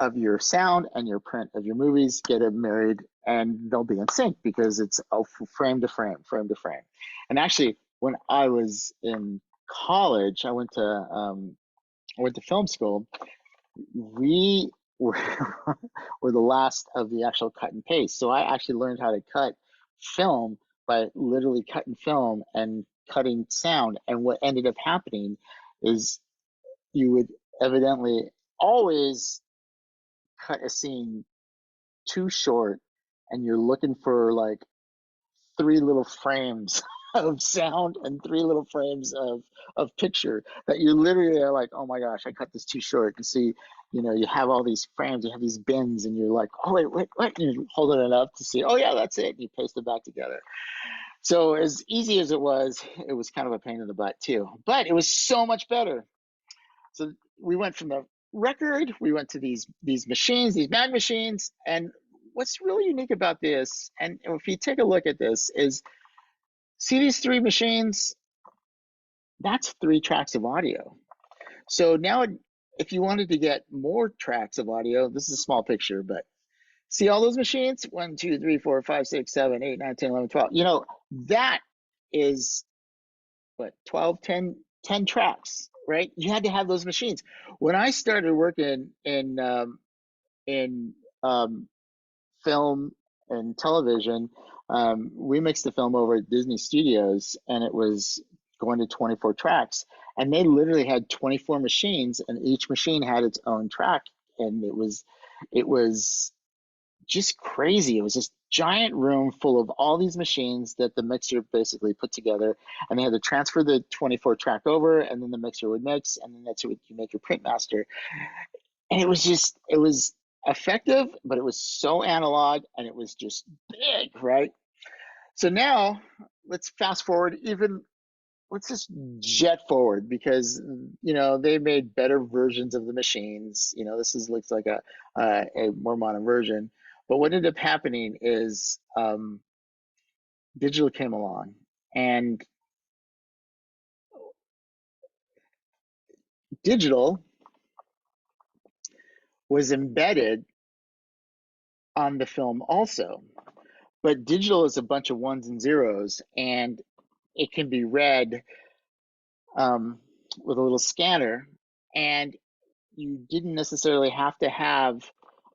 of your sound and your print of your movies, get them married, and they'll be in sync because it's frame to frame, frame to frame. And actually, when I was in college, I went to film school. We were, were the last of the actual cut and paste. So I actually learned how to cut film by literally cutting film and cutting sound. And what ended up happening is you would evidently always cut a scene too short, and you're looking for like 3 little frames of sound and 3 little frames of picture, that you literally are like, oh my gosh, I cut this too short. And see, you know, you have all these frames, you have these bins, and you're like, oh wait, what? And you're holding it up to see, oh yeah, that's it. And you paste it back together. So as easy as it was kind of a pain in the butt too, but it was so much better. So we went from the record, we went to these machines, these mag machines, and what's really unique about this, and if you take a look at this, is see these 3 machines? That's 3 tracks of audio. So now, if you wanted to get more tracks of audio, this is a small picture, but see all those machines? 1, 2, 3, 4, 5, 6, 7, 8, 9, 10, 11, 12. You know, that is what, 12, 10 tracks, right? You had to have those machines. When I started working in film and television, we mixed the film over at Disney Studios, and it was going to 24 tracks. And they literally had 24 machines, and each machine had its own track. And it was just crazy. It was this giant room full of all these machines that the mixer basically put together, and they had to transfer the 24 track over, and then the mixer would mix, and then that's what you make your print master. And it was effective, but it was so analog, and it was just big, right? So now let's fast forward even, let's just jet forward, because, you know, they made better versions of the machines. You know, looks like a more modern version. But what ended up happening is digital came along, and digital was embedded on the film also. But digital is a bunch of ones and zeros, and it can be read with a little scanner, and you didn't necessarily have to have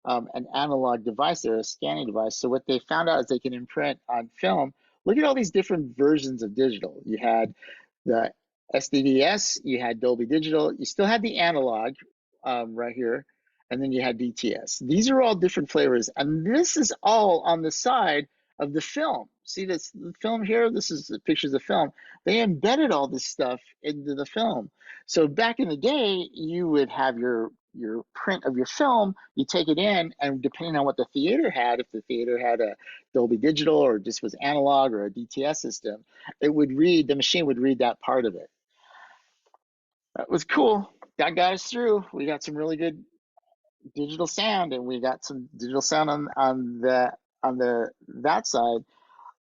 an analog device or a scanning device. So what they found out is they can imprint on film. Look at all these different versions of digital. You had the SDVS, you had Dolby Digital, you still had the analog right here, and then you had DTS. These are all different flavors, and this is all on the side of the film. See this the film here? This is the pictures of film. They embedded all this stuff into the film. So back in the day, you would have your print of your film, you take it in, and depending on what the theater had, if the theater had a Dolby Digital or just was analog or a DTS system, it would read, the machine would read that part of it. That was cool. That got us through. We got some really good digital sound, and we got some digital sound on the that side.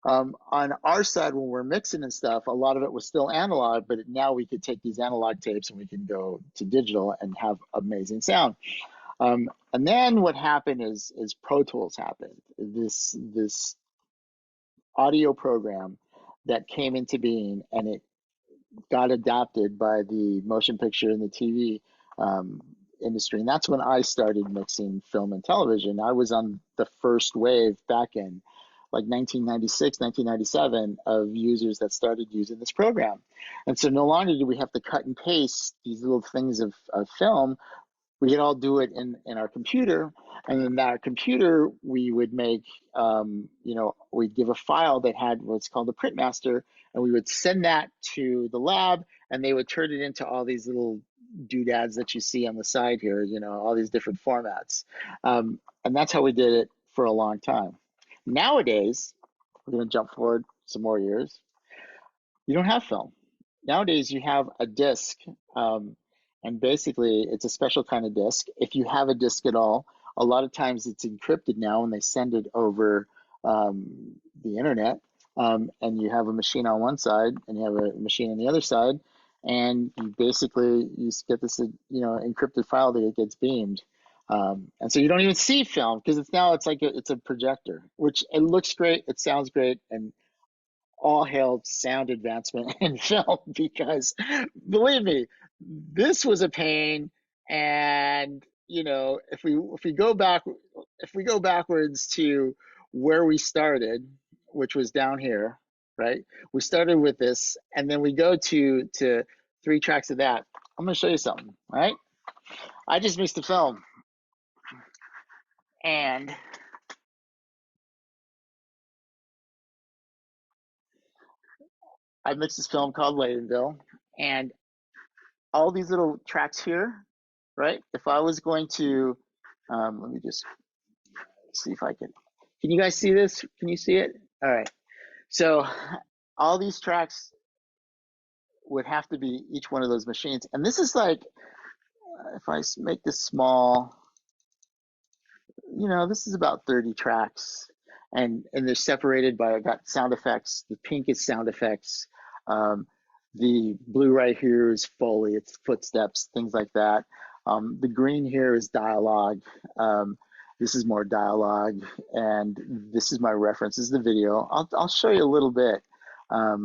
On our side, when we're mixing and stuff, a lot of it was still analog, but now we could take these analog tapes and we can go to digital and have amazing sound. And then what happened is Pro Tools happened. This audio program that came into being, and it got adopted by the motion picture and the TV industry. And that's when I started mixing film and television. I was on the first wave back in like 1996, 1997 of users that started using this program. And so no longer do we have to cut and paste these little things of film. We could all do it in our computer, and in our computer we would make we'd give a file that had what's called a print master, and we would send that to the lab, and they would turn it into all these little doodads that you see on the side here, all these different formats. And that's how we did it for a long time. Nowadays, we're going to jump forward some more years. You don't have film. Nowadays, you have a disc, and basically, it's a special kind of disc. If you have a disc at all, a lot of times it's encrypted now, and they send it over the internet. And you have a machine on one side, and you have a machine on the other side, and you get this encrypted file that it gets beamed. And so you don't even see film because it's a projector, which it looks great, it sounds great, and all hail sound advancement in film, because believe me, this was a pain. And if we go backwards to where we started, which was down here, right? We started with this, and then we go to 3 tracks of that. I'm going to show you something, all right? I just mixed the film, and I mixed this film called Laytonville, and all these little tracks here, right? If I was going to, let me just see if I can you guys see this? Can you see it? All right. So all these tracks would have to be each one of those machines. And this is like, if I make this small, this is about 30 tracks, and they're separated by, I got sound effects. The pink is sound effects. The blue right here is Foley, it's footsteps, things like that. The green here is dialogue. This is more dialogue, and this is my reference. This is the video. I'll show you a little bit. I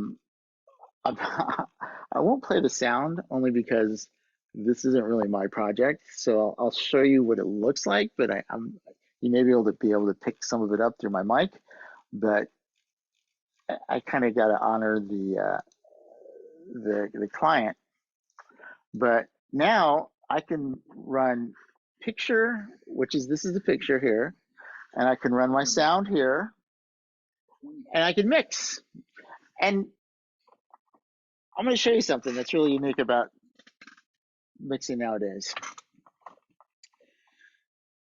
won't play the sound only because this isn't really my project. So I'll show you what it looks like, but you may be able to pick some of it up through my mic, but I kind of got to honor the client. But now I can run picture, this is the picture here, and I can run my sound here, and I can mix. And I'm going to show you something that's really unique about mixing nowadays.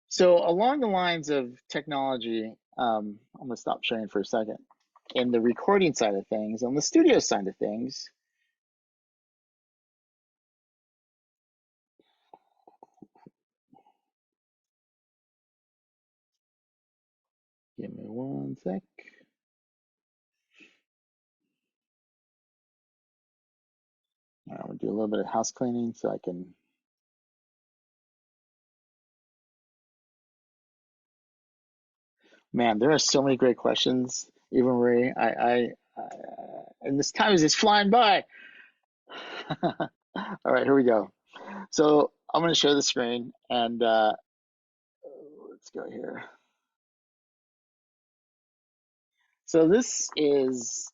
So along the lines of technology, I'm going to stop sharing for a second. In the recording side of things, on the studio side of things, give me one sec. I'm going to do a little bit of house cleaning so I can. Man, there are so many great questions, Eva Marie. And this time is just flying by. All right, here we go. So I'm going to share the screen, and let's go here. So this is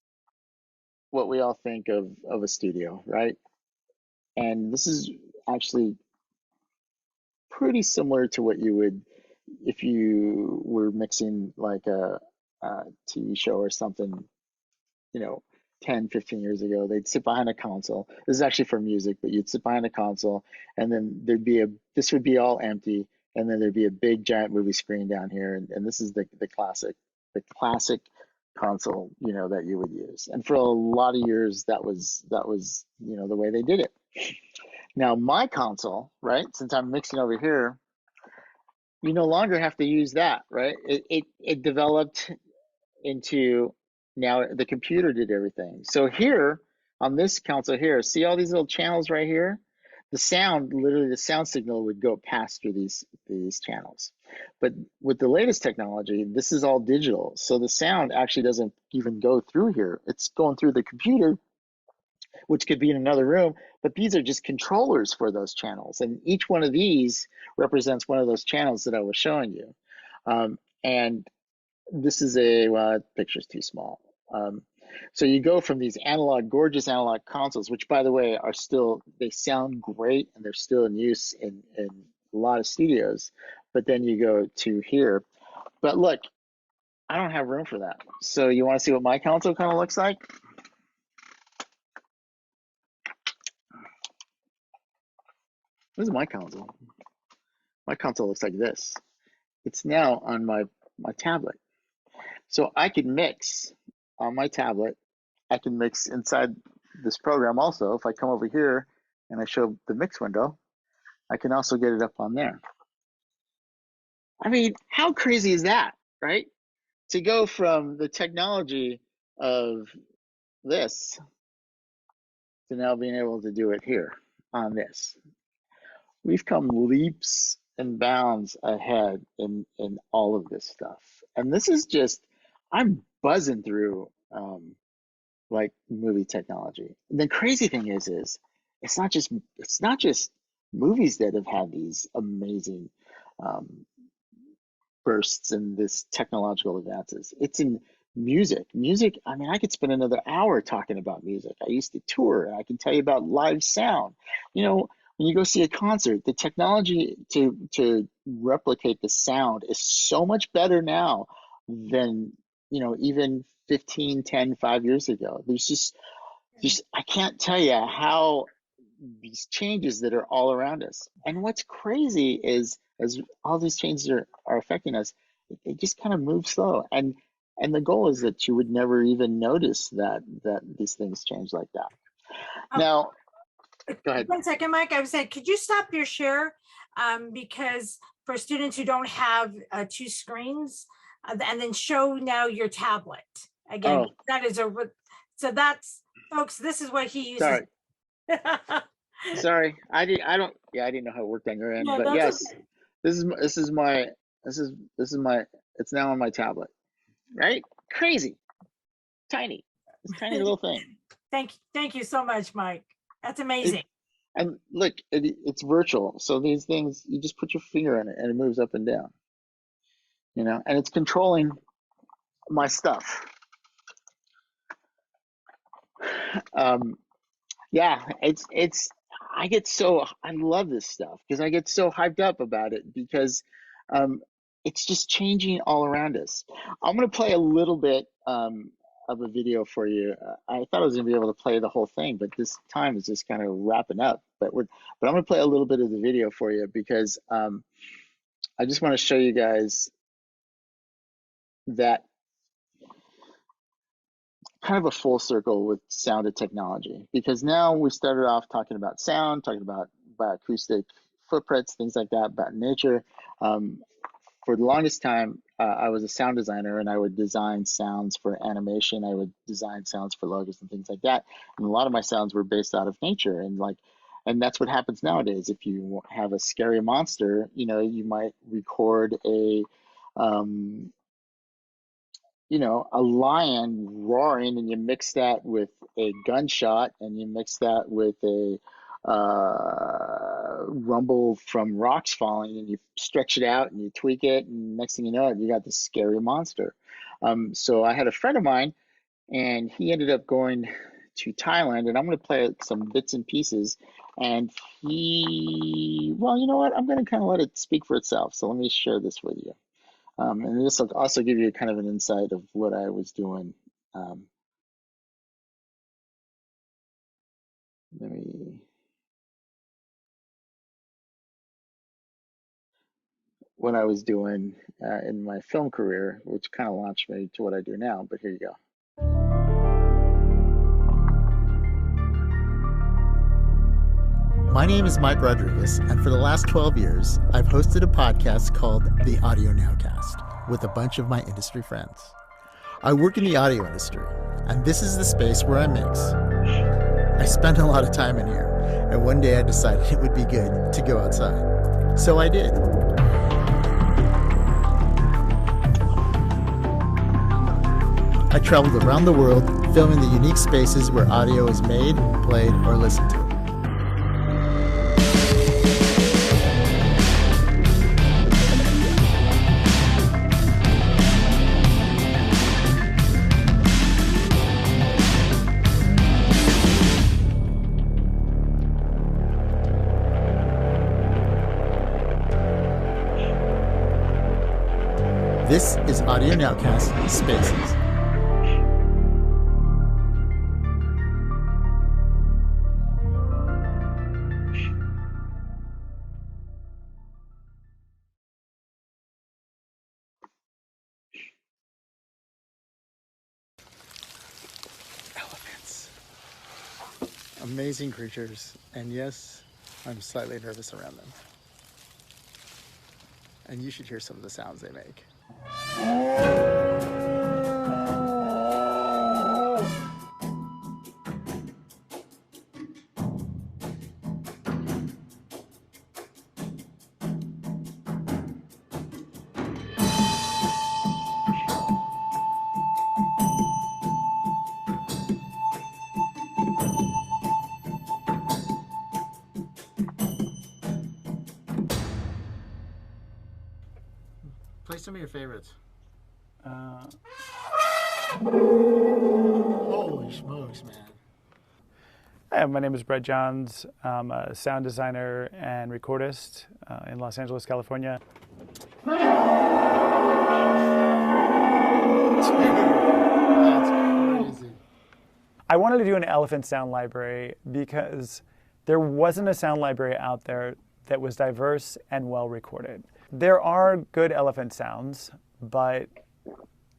what we all think of a studio, right? And this is actually pretty similar to what you would if you were mixing like a TV show or something, you know, 10, 15 years ago. They'd sit behind a console. This is actually for music, but you'd sit behind a console and then this would be all empty. And then there'd be a big giant movie screen down here. And this is the classic console, you know, that you would use. And for a lot of years, that was, you know, the way they did it. Now my console, right? Since I'm mixing over here, you no longer have to use that, right? It developed into now the computer did everything. So here on this console here, see all these little channels right here? The sound, literally the sound signal would go past through these channels. But with the latest technology, this is all digital. So the sound actually doesn't even go through here. It's going through the computer, which could be in another room, but these are just controllers for those channels. And each one of these represents one of those channels that I was showing you. And this is well, the picture's too small. So you go from these gorgeous analog consoles, which by the way are still, they sound great and they're still in use in a lot of studios, but then you go to here. But look, I don't have room for that. So you want to see what my console kind of looks like? This is my console. My console looks like this. It's now on my tablet. So I can mix on my tablet. I can mix inside this program also. If I come over here and I show the mix window, I can also get it up on there. I mean, how crazy is that, right? To go from the technology of this to now being able to do it here on this. We've come leaps and bounds ahead in all of this stuff. And this is just, I'm buzzing through like movie technology. And the crazy thing is it's not just movies that have had these amazing um, bursts in this technological advances. It's in music. Music, I mean, I could spend another hour talking about music. I used to tour and I can tell you about live sound. You know, when you go see a concert, the technology to replicate the sound is so much better now than, you know, even 15, 10, 5 years ago. There's just I can't tell you how these changes that are all around us. And what's crazy is as all these changes are affecting us, they just kind of move slow. And the goal is that you would never even notice that these things change like that. Oh, Now, go ahead. 1 second, Mike. I was saying, could you stop your share? Because for students who don't have two screens, and then show now your tablet again. Oh, That is so that's, folks, this is what he uses. sorry. Sorry. I didn't know how it worked on your end, Yeah, but that's yes, okay. this is my it's now on my tablet. Right? Crazy. Tiny. This tiny little thing. Thank you so much, Mike. That's It, amazing. and look, it's virtual. So these things, you just put your finger in it and it moves up and down, you know, and it's controlling my stuff. Um, yeah, I love this stuff because I get so hyped up about it because um, it's just changing all around us. I'm going to play a little bit of a video for you. I thought I was going to be able to play the whole thing, but this time is just kind of wrapping up. But I'm going to play a little bit of the video for you because I just want to show you guys that kind of a full circle with sound and technology because now we started off talking about sound, talking about bioacoustic footprints, things like that, about nature. For the longest time, I was a sound designer and I would design sounds for animation. I would design sounds for logos and things like that. And a lot of my sounds were based out of nature and that's what happens nowadays. If you have a scary monster, you know, you might record um, a lion roaring and you mix that with a gunshot and you mix that with a rumble from rocks falling and you stretch it out and you tweak it and next thing you know you got this scary monster. So I had a friend of mine and he ended up going to Thailand, and I'm going to play some bits and pieces. And well, you know what? I'm going to kind of let it speak for itself. So let me share this with you. And this will also give you kind of an insight of what I was doing. What I was doing in my film career, which kind of launched me to what I do now. But here you go. My name is Mike Rodriguez, and for the last 12 years, I've hosted a podcast called The Audio Nowcast with a bunch of my industry friends. I work in the audio industry, and this is the space where I mix. I spend a lot of time in here, and one day I decided it would be good to go outside. So I did. I traveled around the world, filming the unique spaces where audio is made, played, or listened to. This is Audio Nowcast Spaces. Elephants. Amazing creatures, and yes, I'm slightly nervous around them. And you should hear some of the sounds they make. Play some of your favorites. Holy smokes, man. Hi, my name is Brett Johns. I'm a sound designer and recordist in Los Angeles, California. Dude, that's crazy. I wanted to do an elephant sound library because there wasn't a sound library out there that was diverse and well recorded. There are good elephant sounds, but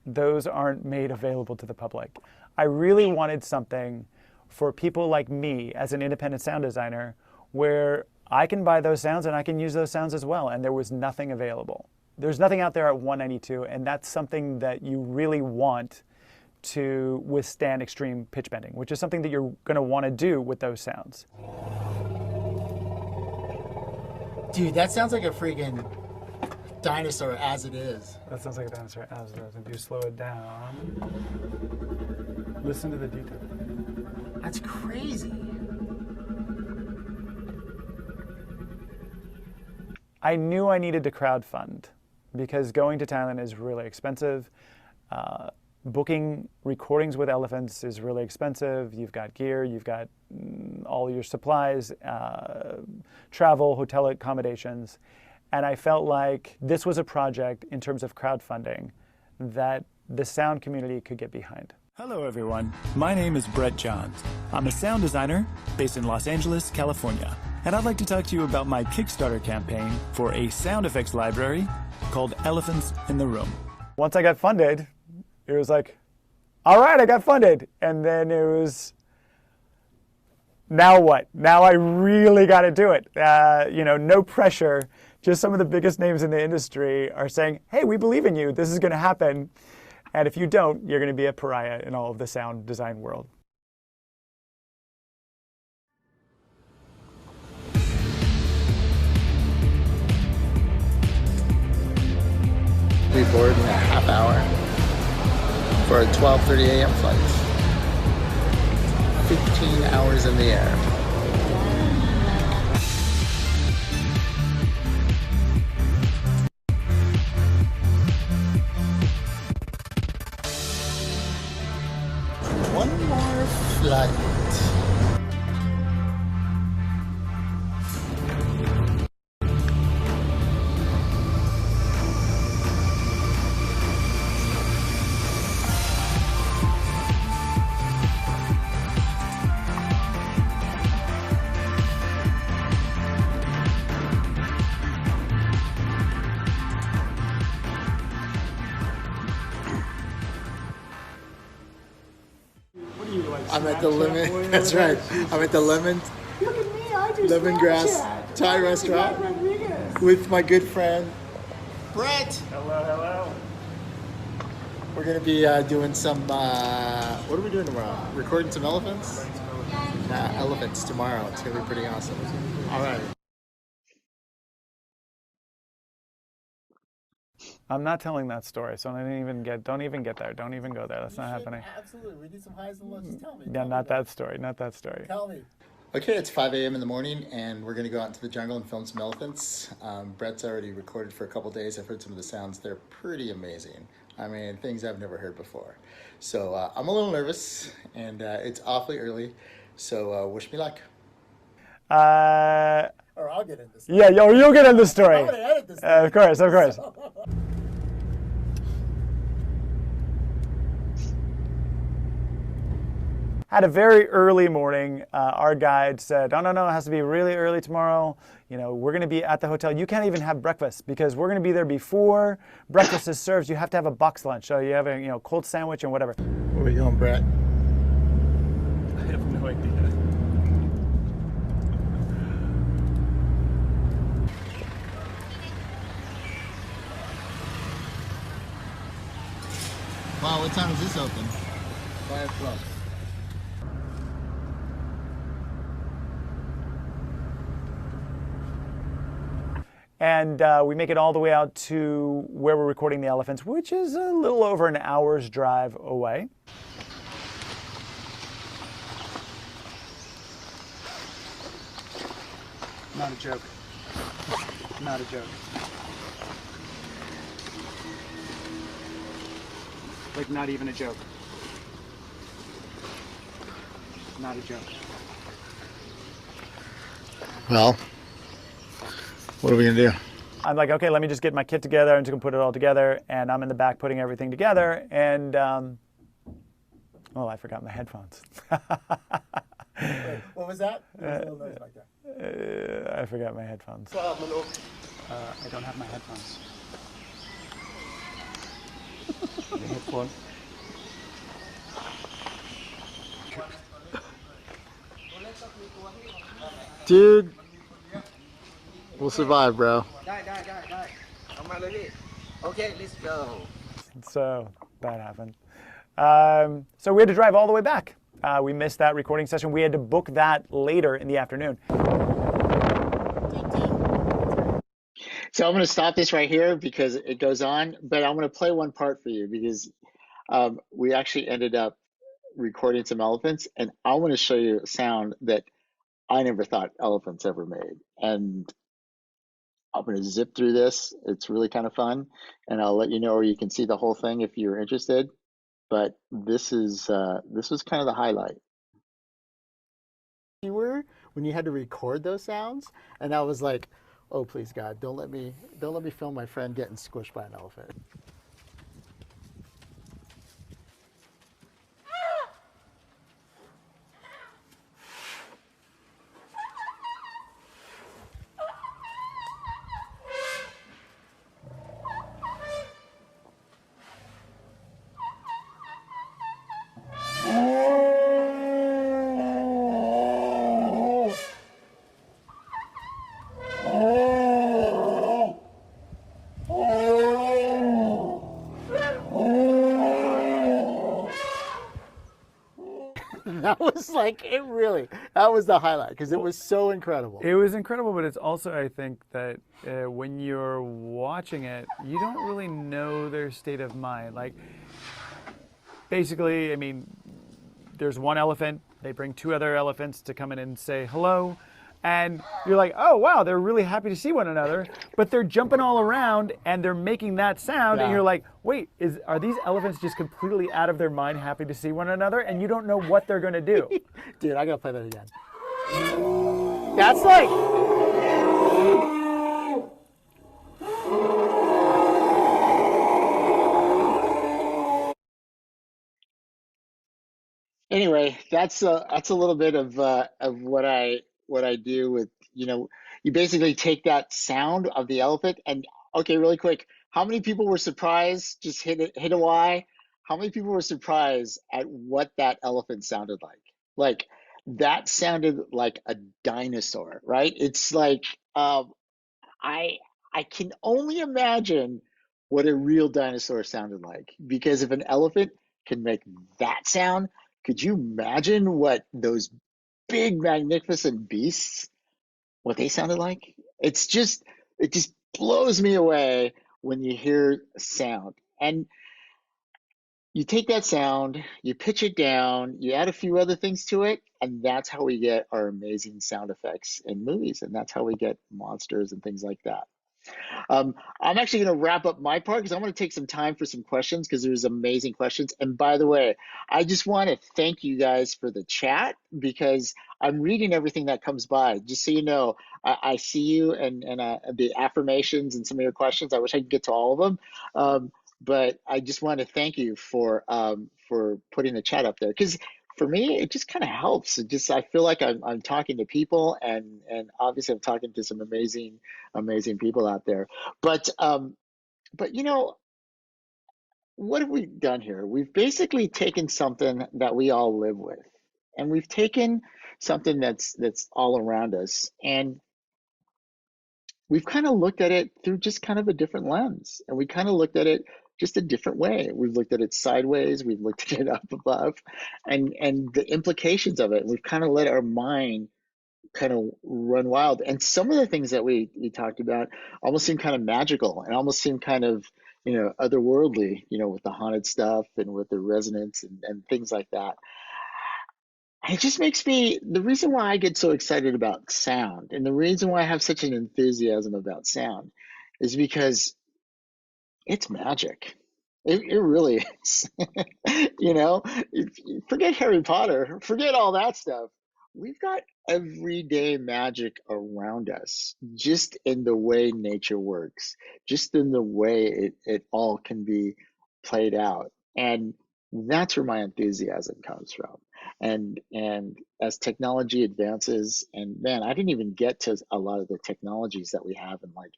those aren't made available to the public. I really wanted something for people like me as an independent sound designer where I can buy those sounds and I can use those sounds as well, and there was nothing available. There's nothing out there at 192, and that's something that you really want to withstand extreme pitch bending, which is something that you're going to want to do with those sounds. Dude, that sounds like a freaking dinosaur as it is. That sounds like a dinosaur as it is. If you slow it down, listen to the detail. That's crazy. I knew I needed to crowdfund because going to Thailand is really expensive. Booking recordings with elephants is really expensive. You've got gear, you've got all your supplies, travel, hotel accommodations. And I felt like this was a project in terms of crowdfunding that the sound community could get behind. Hello everyone, my name is Brett Johns. I'm a sound designer based in Los Angeles, California. And I'd like to talk to you about my Kickstarter campaign for a sound effects library called Elephants in the Room. Once I got funded, it was like, all right, I got funded. And then it was, now what? Now I really got to do it. No pressure. Just some of the biggest names in the industry are saying, hey, we believe in you. This is going to happen. And if you don't, you're going to be a pariah in all of the sound design world. We board in a half hour for a 12:30 a.m. flight. 15 hours in the air. One more flight. I'm at the lemon. That's right. I'm at the lemon. Look at me, I do Lemongrass Thai restaurant with my good friend Brett. Hello, hello. We're gonna be doing some. What are we doing tomorrow? Recording some elephants. Elephants tomorrow. It's gonna be pretty awesome. All right. I'm not telling that story, so don't even get there. Don't even go there. That's not happening. Absolutely. We need some highs and lows. Just tell me. Yeah, not that story. Not that story. Tell me. Okay, it's 5 a.m. in the morning, and we're going to go out into the jungle and film some elephants. Brett's already recorded for a couple days. I've heard some of the sounds. They're pretty amazing. I mean, things I've never heard before. So I'm a little nervous, and it's awfully early. So wish me luck. Or I'll get in this. Yeah, you'll get in the story. I'm going to edit this. Of course, of course. Had a very early morning. Our guide said, "Oh no, it has to be really early tomorrow. You know, we're going to be at the hotel. You can't even have breakfast because we're going to be there before breakfast is served. You have to have a box lunch. So you have a cold sandwich and whatever." Where are we going, Brett? I have no idea. Wow, what time is this open? 5 o'clock. And we make it all the way out to where we're recording the elephants, which is a little over an hour's drive away. Not a joke. Not a joke. Like, not even a joke. Not a joke. Well, what are we going to do? I'm like, okay, let me just get my kit together and just gonna put it all together. And I'm in the back putting everything together. And, oh, I forgot my headphones. Wait, what was that? There was a little noise back there. I forgot my headphones. I don't have my headphones. The headphone. Dude, we'll survive, bro. Okay, let's go. So that happened. So we had to drive all the way back. We missed that recording session. We had to book that later in the afternoon. So I'm going to stop this right here because it goes on, but I'm going to play one part for you because we actually ended up recording some elephants, and I want to show you a sound that I never thought elephants ever made. And I'm going to zip through this. It's really kind of fun, and I'll let you know, or you can see the whole thing if you're interested. But this was kind of the highlight. You were when you had to record those sounds, and I was like, "Oh, please God, don't let me film my friend getting squished by an elephant." That was like that was the highlight because it was so incredible. It was incredible, but it's also, I think, that when you're watching it, you don't really know their state of mind. Like, basically, I mean, there's one elephant, they bring two other elephants to come in and say hello, and you're like, oh, wow, they're really happy to see one another, but they're jumping all around and they're making that sound, and you're like, wait, are these elephants just completely out of their mind happy to see one another, and you don't know what they're going to do? Dude, I gotta play that again. That's like... Anyway, that's a little bit of what I do with, you basically take that sound of the elephant and, okay, really quick, how many people were surprised? Just hit a Y. how many people were surprised at what that elephant sounded like? Like that sounded like a dinosaur, right? It's like I I can only imagine what a real dinosaur sounded like, because if an elephant can make that sound, could you imagine what those big magnificent beasts, what they sounded like? It just blows me away when you hear sound. And you take that sound, you pitch it down, you add a few other things to it, and that's how we get our amazing sound effects in movies, and that's how we get monsters and things like that. I'm actually going to wrap up my part because I want to take some time for some questions, because there's amazing questions. And by the way, I just want to thank you guys for the chat, because I'm reading everything that comes by. Just so you know, I see you and the affirmations and some of your questions. I wish I could get to all of them. But I just want to thank you for putting the chat up there, because for me, it just kind of helps. I feel like I'm talking to people, and obviously I'm talking to some amazing people out there. But you know, what have we done here? We've basically taken something that we all live with, and we've taken something that's all around us, and we've kind of looked at it through just kind of a different lens, and we kind of looked at it just a different way. We've looked at it sideways, we've looked at it up above, and the implications of it. We've kind of let our mind kind of run wild. And some of the things that we talked about almost seem kind of magical, and almost seem kind of, otherworldly, with the haunted stuff and with the resonance and things like that. It just makes me, the reason why I get so excited about sound, and the reason why I have such an enthusiasm about sound, is because it's magic. It really is. Forget Harry Potter, forget all that stuff. We've got everyday magic around us, just in the way nature works, just in the way it all can be played out. And that's where my enthusiasm comes from. And as technology advances, and man, I didn't even get to a lot of the technologies that we have in like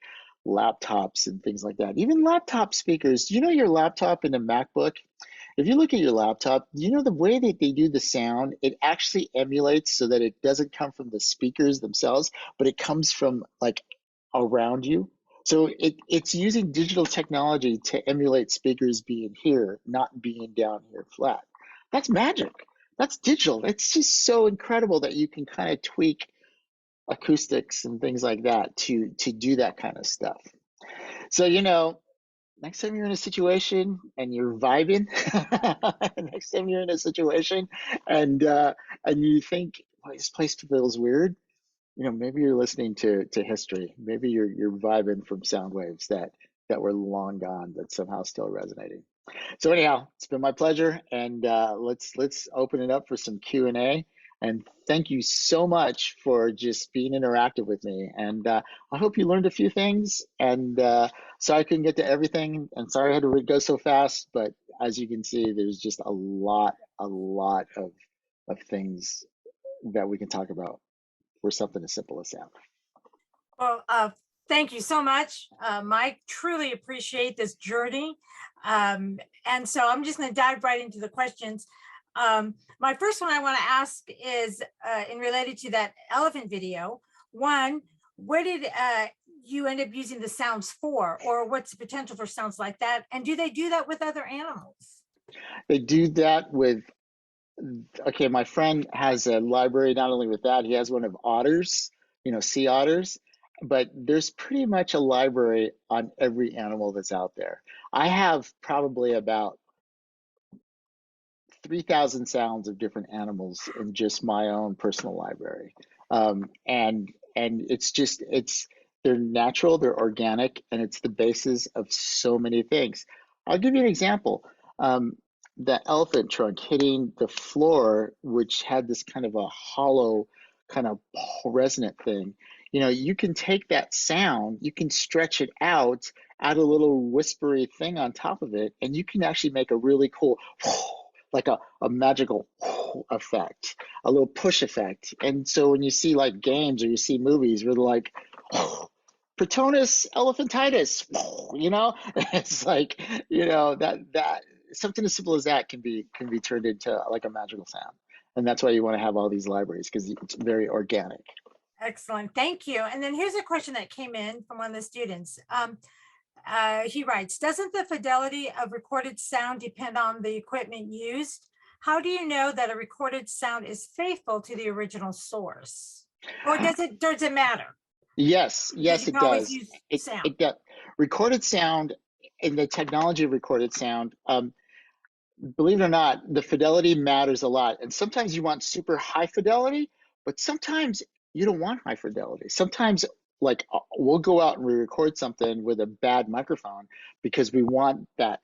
laptops and things like that. Even laptop speakers. Your laptop in a MacBook? If you look at your laptop, the way that they do the sound, it actually emulates so that it doesn't come from the speakers themselves, but it comes from like around you. So it's using digital technology to emulate speakers being here, not being down here flat. That's magic. That's digital. It's just so incredible that you can kind of tweak acoustics and things like that to do that kind of stuff. So, next time you're in a situation and you're vibing, next time you're in a situation and you think, well, this place feels weird, maybe you're listening to history. Maybe you're vibing from sound waves that were long gone, but somehow still resonating. So anyhow, it's been my pleasure, and let's open it up for some Q&A. And thank you so much for just being interactive with me. And I hope you learned a few things. And sorry I couldn't get to everything, and sorry I had to go so fast. But as you can see, there's just a lot of things that we can talk about for something as simple as sound. Well, thank you so much, Mike. Truly appreciate this journey. And so I'm just going to dive right into the questions. My first one I want to ask is in related to that elephant video. One, where did you end up using the sounds for, or what's the potential for sounds like that? And do they do that with other animals? They do that with, okay, my friend has a library not only with that, he has one of otters, sea otters, but there's pretty much a library on every animal that's out there. I have probably about 3,000 sounds of different animals in just my own personal library. And they're natural, they're organic, and it's the basis of so many things. I'll give you an example. The elephant trunk hitting the floor, which had this kind of a hollow, kind of resonant thing. You can take that sound, you can stretch it out, add a little whispery thing on top of it, and you can actually make a really cool, like a magical effect, a little push effect. And so when you see like games or you see movies where they're like, Protonus elephantitis, it's like, that something as simple as that can be turned into like a magical sound. And that's why you want to have all these libraries, because it's very organic. Excellent. Thank you. And then here's a question that came in from one of the students. He writes, doesn't the fidelity of recorded sound depend on the equipment used? How do you know that a recorded sound is faithful to the original source? Or does it matter? Yes, Because you it can always does. use sound. It does. Recorded sound, in the technology of recorded sound, believe it or not, the fidelity matters a lot. And sometimes you want super high fidelity, but sometimes you don't want high fidelity. Sometimes, like, we'll go out and we record something with a bad microphone because we want that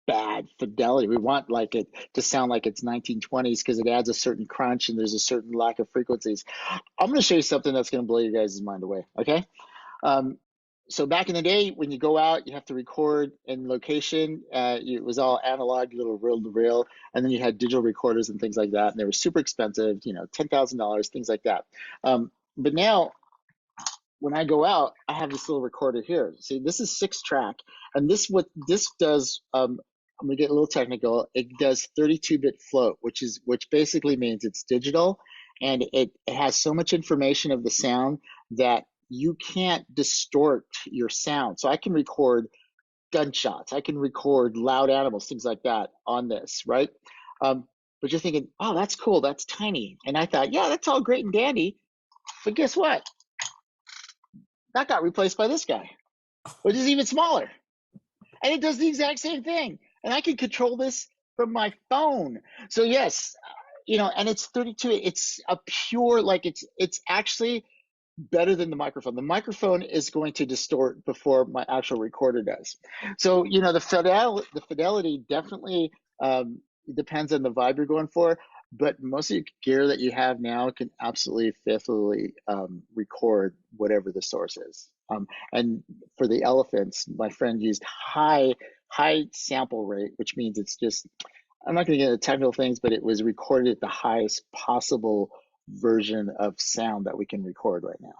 bad fidelity. We want like it to sound like it's 1920s because it adds a certain crunch and there's a certain lack of frequencies. I'm going to show you something that's going to blow you guys' mind away. Okay. So back in the day, when you go out, you have to record in location. It was all analog, little reel-to-reel, and then you had digital recorders and things like that, and they were super expensive, $10,000, things like that. But now, when I go out, I have this little recorder here. See, this is 6-track, and what this does. I'm gonna get a little technical. It does 32-bit float, which basically means it's digital, and it has so much information of the sound that you can't distort your sound. So I can record gunshots, I can record loud animals, things like that on this, right? But you're thinking, oh, that's cool, that's tiny. And I thought, yeah, that's all great and dandy. But guess what? That got replaced by this guy, which is even smaller. And it does the exact same thing. And I can control this from my phone. So yes, and it's 32, it's a pure, like it's actually better than the microphone. The microphone is going to distort before my actual recorder does. So, the fidelity definitely depends on the vibe you're going for, but most of the gear that you have now can absolutely faithfully record whatever the source is. And for the elephants, my friend used high sample rate, which means it's just, I'm not going to get into technical things, but it was recorded at the highest possible version of sound that we can record right now.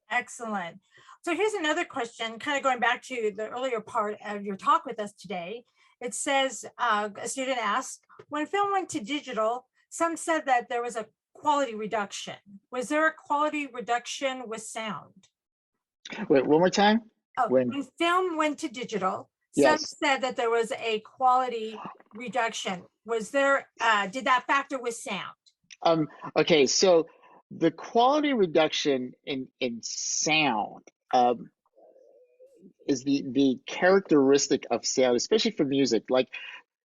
Excellent. So here's another question, kind of going back to the earlier part of your talk with us today. It says, a student asked, when film went to digital, some said that there was a quality reduction. Was there a quality reduction with sound? Wait, one more time? Oh, when film went to digital, some said that there was a quality reduction. Was there, did that factor with sound? Okay, so the quality reduction in sound is the characteristic of sound, especially for music. Like,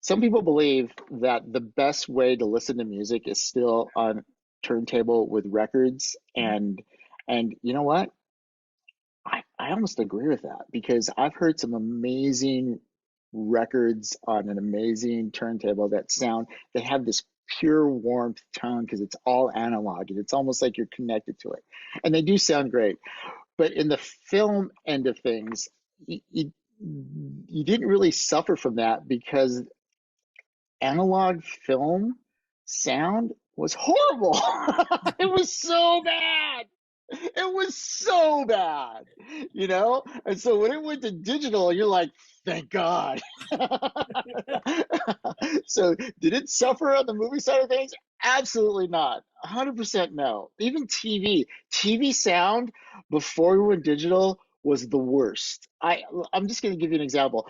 some people believe that the best way to listen to music is still on turntable with records, and you know what? I almost agree with that, because I've heard some amazing records on an amazing turntable that have this pure warmth tone because it's all analog and it's almost like you're connected to it, and they do sound great. But in the film end of things, you didn't really suffer from that, because analog film sound was horrible. It was so bad. It was so bad, And so when it went to digital, you're like, thank God. So did it suffer on the movie side of things? Absolutely not. 100% no. Even TV sound before we went digital was the worst. I'm just going to give you an example.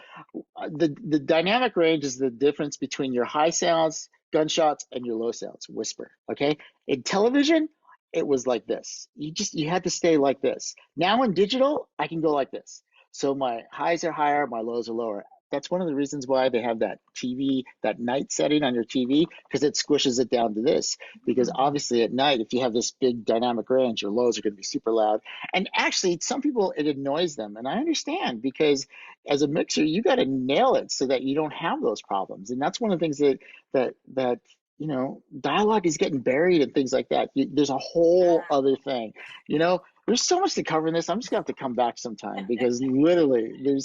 The dynamic range is the difference between your high sounds, gunshots, and your low sounds, whisper. Okay. In television, it was like this. You had to stay like this. Now in digital, I can go like this. So my highs are higher, my lows are lower. That's one of the reasons why they have that TV, that night setting on your TV, because it squishes it down to this. Because obviously at night, if you have this big dynamic range, your lows are going to be super loud. And actually, some people, it annoys them. And I understand, because as a mixer, you got to nail it so that you don't have those problems. And that's one of the things that dialogue is getting buried and things like that. There's a whole other thing, there's so much to cover in this. I'm just gonna have to come back sometime, because literally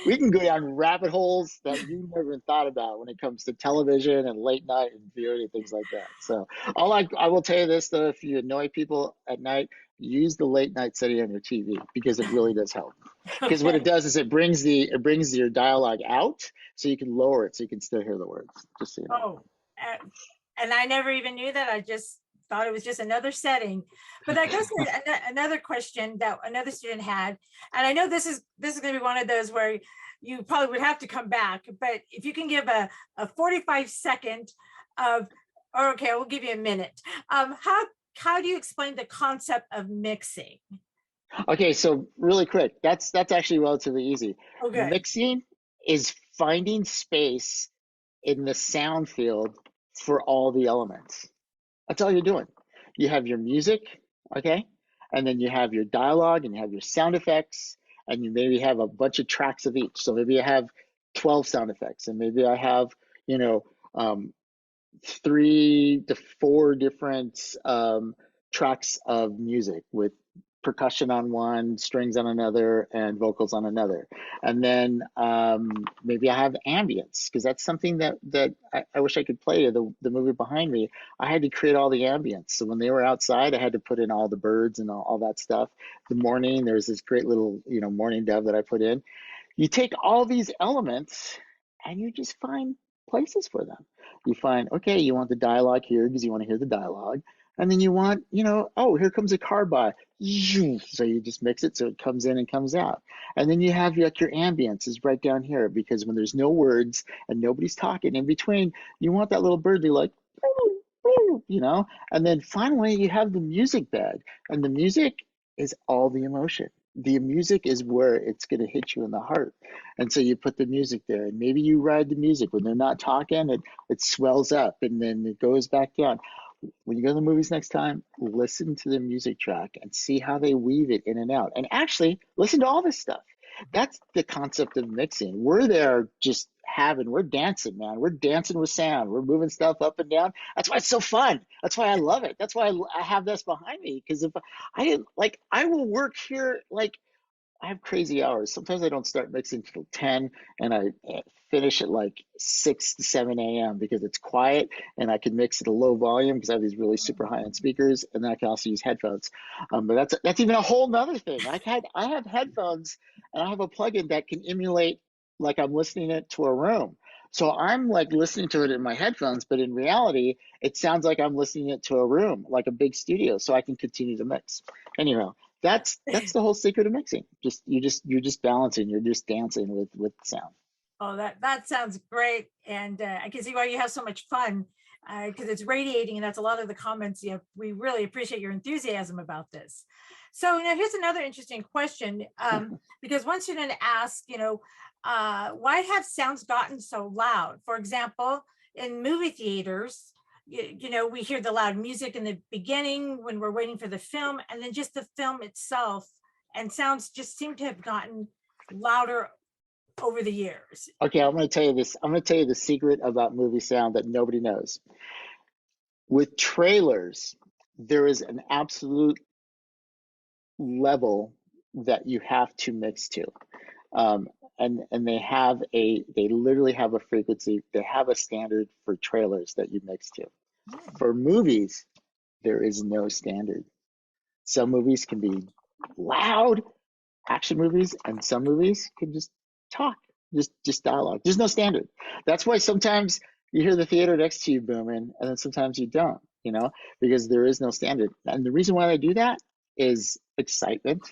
we can go down rabbit holes that you never even thought about when it comes to television and late night and viewing and things like that. So I will tell you this though, if you annoy people at night, use the late night setting on your TV because it really does help. Because what Okay. it does is it brings your dialogue out, so you can lower it so you can still hear the words. Just so you know. Oh, and I never even knew that. I just thought it was just another setting. But that goes to another question that another student had, and I know this is going to be one of those where you probably would have to come back. But if you can give a 45-second of, or okay, we'll give you a minute. How do you explain the concept of mixing? Okay, so really quick, that's actually relatively easy. Oh, good. Mixing is finding space in the sound field for all the elements. That's all you're doing. You have your music, okay? And then you have your dialogue and you have your sound effects, and you maybe have a bunch of tracks of each. So maybe I have 12 sound effects, and maybe I have, 3 to 4 different tracks of music with percussion on one, strings on another, and vocals on another. And then maybe I have ambience, because that's something that I wish I could play. The movie behind me, I had to create all the ambience. So when they were outside, I had to put in all the birds and all that stuff. The morning, there's this great little morning dove that I put in. You take all these elements and you just find places for them. You find, okay, you want the dialogue here because you want to hear the dialogue. And then you want, oh, here comes a car by. So you just mix it so it comes in and comes out. And then you have your ambience is right down here, because when there's no words and nobody's talking in between, you want that little bird to be like, and then finally you have the music bed, and the music is all the emotion. The music is where it's going to hit you in the heart. And so you put the music there, and maybe you ride the music. When they're not talking, it swells up and then it goes back down. When you go to the movies next time, listen to the music track and see how they weave it in and out. And actually, listen to all this stuff. That's the concept of mixing. We're there just we're dancing, man. We're dancing with sound. We're moving stuff up and down. That's why it's so fun. That's why I love it. That's why I have this behind me. Because if I didn't, I will work here, I have crazy hours. Sometimes I don't start mixing till 10, and I finish at 6 to 7 a.m. because it's quiet and I can mix at a low volume because I have these really super high-end speakers, and then I can also use headphones. But that's even a whole nother thing. I have headphones, and I have a plugin that can emulate like I'm listening it to a room. So I'm listening to it in my headphones, but in reality, it sounds like I'm listening it to a room, like a big studio, so I can continue to mix. Anyhow, that's the whole secret of mixing. You're just balancing. You're just dancing with sound. Oh, that sounds great, and I can see why you have so much fun, because it's radiating, and that's a lot of the comments. We really appreciate your enthusiasm about this. So now here's another interesting question, because one student asked, why have sounds gotten so loud? For example, in movie theaters, we hear the loud music in the beginning when we're waiting for the film, and then just the film itself, and sounds just seem to have gotten louder over the years. Okay, I'm going to tell you this. I'm going to tell you the secret about movie sound that nobody knows. With trailers, there is an absolute level that you have to mix to. And they literally have a frequency. They have a standard for trailers that you mix to. For movies, there is no standard. Some movies can be loud action movies, and some movies can just talk, just dialogue. There's no standard. That's why sometimes you hear the theater next to you booming, and then sometimes you don't, because there is no standard. And the reason why they do that is excitement,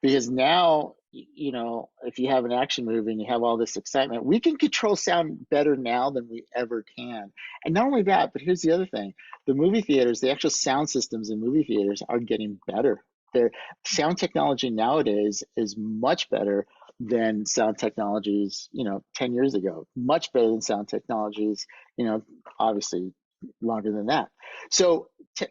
because now, if you have an action movie and you have all this excitement, we can control sound better now than we ever can. And not only that, but here's the other thing. The movie theaters, the actual sound systems in movie theaters are getting better. Their sound technology nowadays is much better than sound technologies, 10 years ago, much better than sound technologies, obviously longer than that. So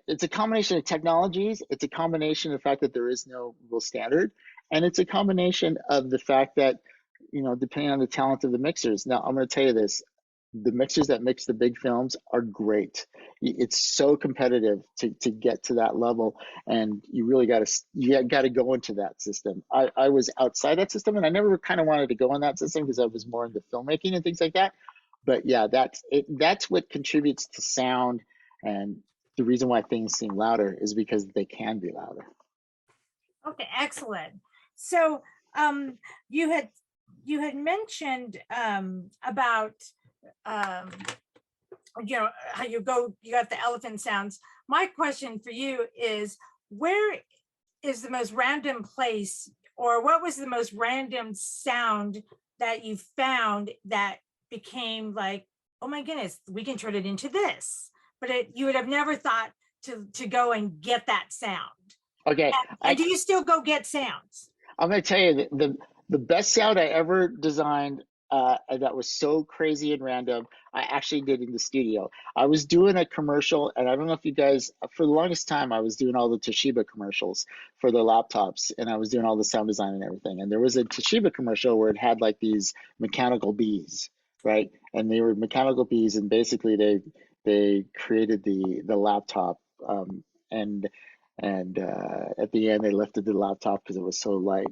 it's a combination of technologies. It's a combination of the fact that there is no real standard. And it's a combination of the fact that, depending on the talent of the mixers. Now, I'm going to tell you this. The mixers that mix the big films are great. It's so competitive to get to that level, and you really got to go into that system. I was outside that system, and I never kind of wanted to go in that system because I was more into filmmaking and things like that. But yeah, that's it. That's what contributes to sound, and the reason why things seem louder is because they can be louder. Okay, excellent. So you had mentioned about um, how you got the elephant sounds. My question for you is, where is the most random place, or what was the most random sound that you found that became like, oh my goodness, we can turn it into this, but you would have never thought to go and get that sound. Okay, And do you still go get sounds? I'm going to tell you the best sound I ever designed that was so crazy and random, I actually did in the studio. I was doing a commercial, and I don't know if you guys, for the longest time, I was doing all the Toshiba commercials for their laptops, and I was doing all the sound design and everything. And there was a Toshiba commercial where it had like these mechanical bees, right? And they were mechanical bees, and basically they created the laptop, and at the end they lifted the laptop because it was so light,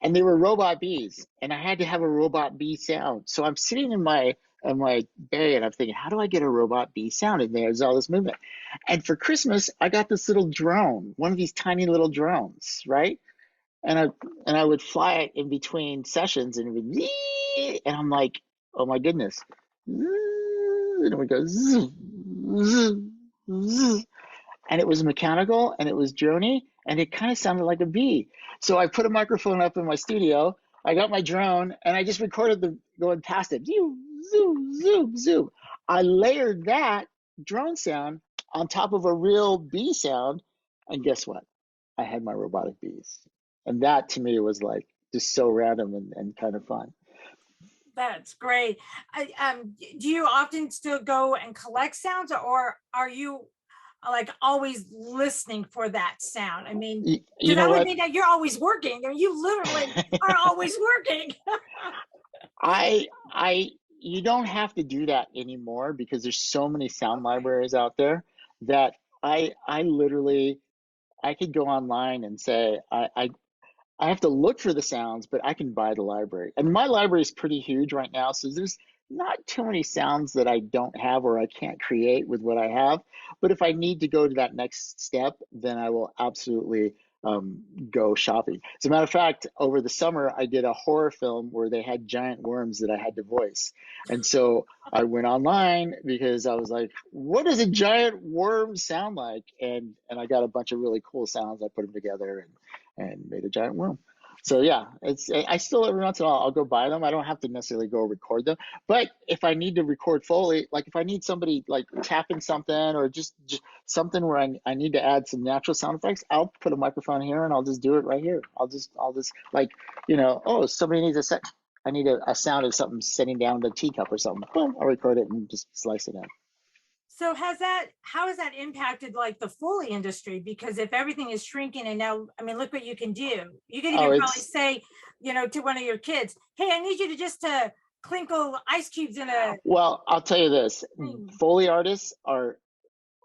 and they were robot bees, and I had to have a robot bee sound. So I'm sitting in my bay, and I'm thinking, how do I get a robot bee sound? And there's all this movement. And for Christmas, I got this little drone, one of these tiny little drones, right? And I would fly it in between sessions, and it would, and I'm like, oh my goodness, and it would go, and it was mechanical, and it was drony, and it kind of sounded like a bee. So I put a microphone up in my studio, I got my drone, and I just recorded the going past it. Zoom, zoom, zoom, zoom. I layered that drone sound on top of a real bee sound, and guess what? I had my robotic bees. And that to me was like just so random and kind of fun. That's great. Do you often still go and collect sounds, or are you like always listening for that sound? I mean, you know that would what? mean that you're always working, or you literally are always working. I you don't have to do that anymore because there's so many sound libraries out there that I literally I could go online and say I have to look for the sounds, but I can buy the library. And my library is pretty huge right now, so there's not too many sounds that I don't have or I can't create with what I have. But if I need to go to that next step, then I will absolutely go shopping. As a matter of fact, over the summer, I did a horror film where they had giant worms that I had to voice. And so I went online because I was like, what does a giant worm sound like? And I got a bunch of really cool sounds. I put them together and made a giant worm. So yeah, I still every once in a while I'll go buy them. I don't have to necessarily go record them, but if I need to record Foley, like if I need somebody like tapping something or just something where I need to add some natural sound effects, I'll put a microphone here and I'll just do it right here. I'll just like, oh, somebody needs a set. I need a sound of something sitting down the teacup or something. Boom, I'll record it and just slice it in. So how has that impacted like the Foley industry? Because if everything is shrinking and now, I mean, look what you can do. You could even probably say, to one of your kids, hey, I need you to just clinkle ice cubes in a. Well, I'll tell you this, Foley artists are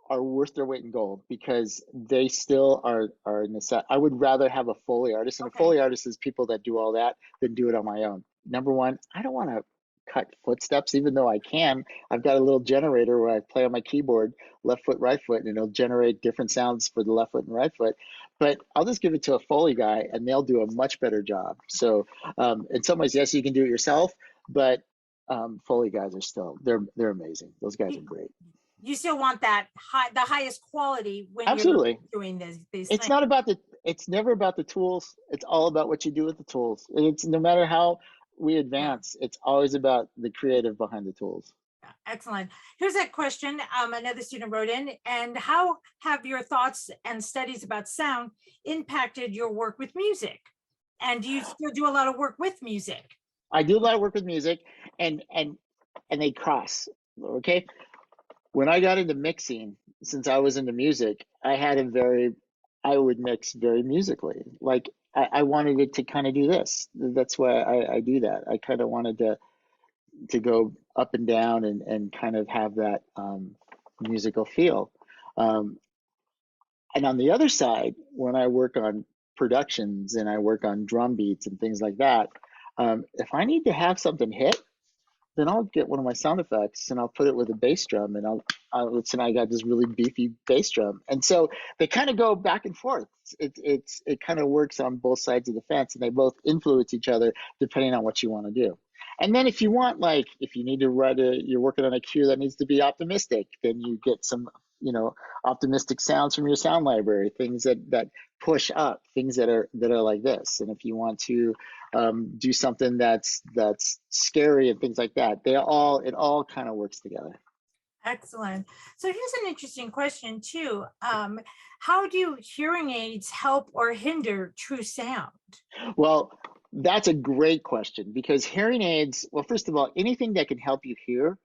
worth their weight in gold because they still are necessary. I would rather have a Foley artist, and a Foley artist is people that do all that than do it on my own. Number one, I don't want to cut footsteps, even though I can. I've got a little generator where I play on my keyboard, left foot, right foot, and it'll generate different sounds for the left foot and right foot. But I'll just give it to a Foley guy, and they'll do a much better job. So in some ways, yes, you can do it yourself, but Foley guys are still they're amazing. Those guys are great. You still want the highest quality when Absolutely. You're doing these it's things. Not about it's never about the tools. It's all about what you do with the tools. It's no matter how we advance, it's always about the creative behind the tools. Excellent. Here's a question another student wrote in. And how have your thoughts and studies about sound impacted your work with music? And do you still do a lot of work with music? I do a lot of work with music, and they cross. Okay. When I got into mixing, since I was into music, I would mix very musically. Like I wanted it to kind of do this. That's why I do that. I kind of wanted to go up and down and kind of have that musical feel. And on the other side, when I work on productions and I work on drum beats and things like that, if I need to have something hit, then I'll get one of my sound effects and I'll put it with a bass drum, and let's say I got this really beefy bass drum. And so they kind of go back and forth. It kind of works on both sides of the fence, and they both influence each other depending on what you want to do. And then if you want, like, if you need to you're working on a cue that needs to be optimistic, then you get some, optimistic sounds from your sound library, things that push up, things that are like this. And if you want to do something that's scary and things like that, it all kind of works together. Excellent. So here's an interesting question too. How do hearing aids help or hinder true sound? Well, that's a great question, because hearing aids, well, first of all, anything that can help you hear,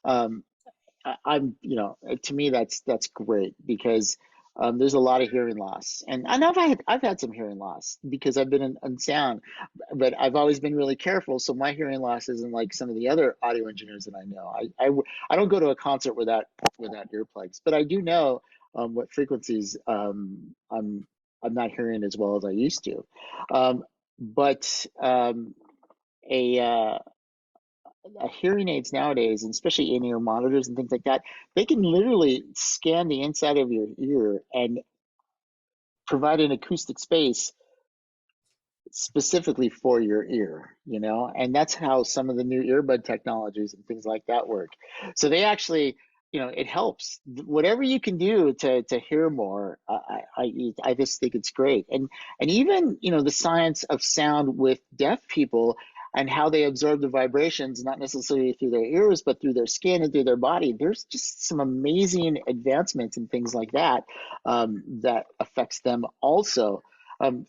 to me, that's great, because there's a lot of hearing loss, and I know I've had some hearing loss because I've been in sound, but I've always been really careful. So my hearing loss isn't like some of the other audio engineers that I know. I don't go to a concert without earplugs, but I do know what frequencies I'm not hearing as well as I used to. But hearing aids nowadays, and especially in-ear monitors and things like that, they can literally scan the inside of your ear and provide an acoustic space specifically for your ear, and that's how some of the new earbud technologies and things like that work. So they actually, it helps. Whatever you can do to hear more, I just think it's great. And even, the science of sound with deaf people and how they absorb the vibrations, not necessarily through their ears, but through their skin and through their body. There's just some amazing advancements and things like that that affects them also.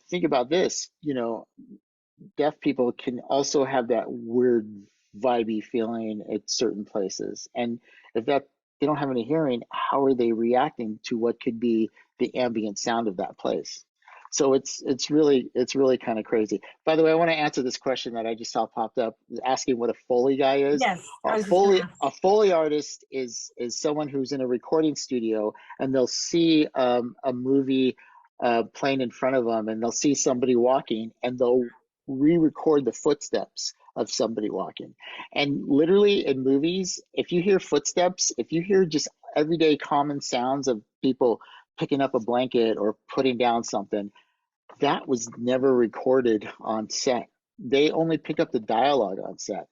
Think about this, deaf people can also have that weird vibey feeling at certain places. And if they don't have any hearing, how are they reacting to what could be the ambient sound of that place? So it's really kind of crazy. By the way, I want to answer this question that I just saw popped up, asking what a Foley guy is. Yes, A Foley artist is someone who's in a recording studio, and they'll see a movie playing in front of them, and they'll see somebody walking, and they'll re-record the footsteps of somebody walking. And literally in movies, if you hear footsteps, if you hear just everyday common sounds of people picking up a blanket or putting down something, that was never recorded on set. They only pick up the dialogue on set.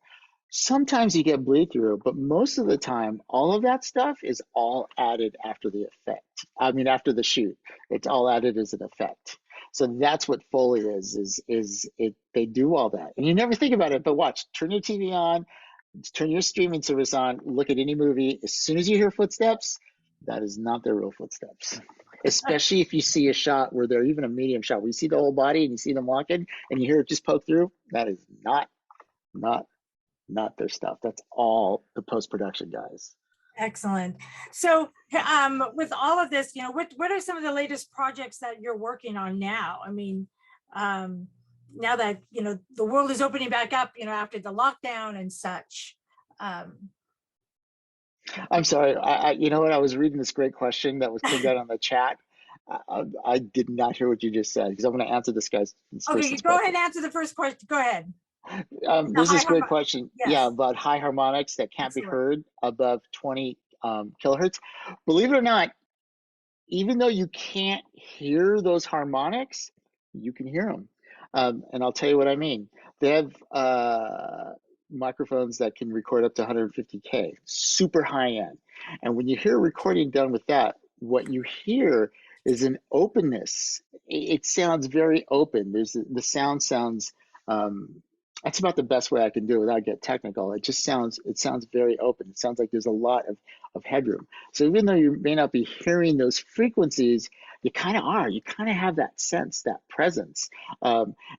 Sometimes you get bleed through, but most of the time, all of that stuff is all added after the effect. I mean, after the shoot, it's all added as an effect. So that's what Foley is they do all that. And you never think about it, but watch, turn your TV on, turn your streaming service on, look at any movie. As soon as you hear footsteps, that is not their real footsteps. Especially if you see a shot where they're even a medium shot, where you see the whole body and you see them walking and you hear it just poke through, that is not their stuff. That's all the post-production guys. Excellent. So with all of this, what are some of the latest projects that you're working on now? I mean, now that, the world is opening back up, after the lockdown and such. I'm sorry. You know what? I was reading this great question that was put out on the chat. I did not hear what you just said, because I'm going to answer this guy's. Okay, go ahead and answer the first question. Go ahead. There's this great question, yes. about high harmonics that can't be heard above 20 kilohertz. Believe it or not, even though you can't hear those harmonics, you can hear them. And I'll tell you what I mean. They have microphones that can record up to 150K, super high end. And when you hear a recording done with that, what you hear is an openness. It sounds very open. The sound sounds, that's about the best way I can do it without getting technical. It sounds very open. It sounds like there's a lot of headroom. So even though you may not be hearing those frequencies, you kind of are. You kind of have that sense, that presence,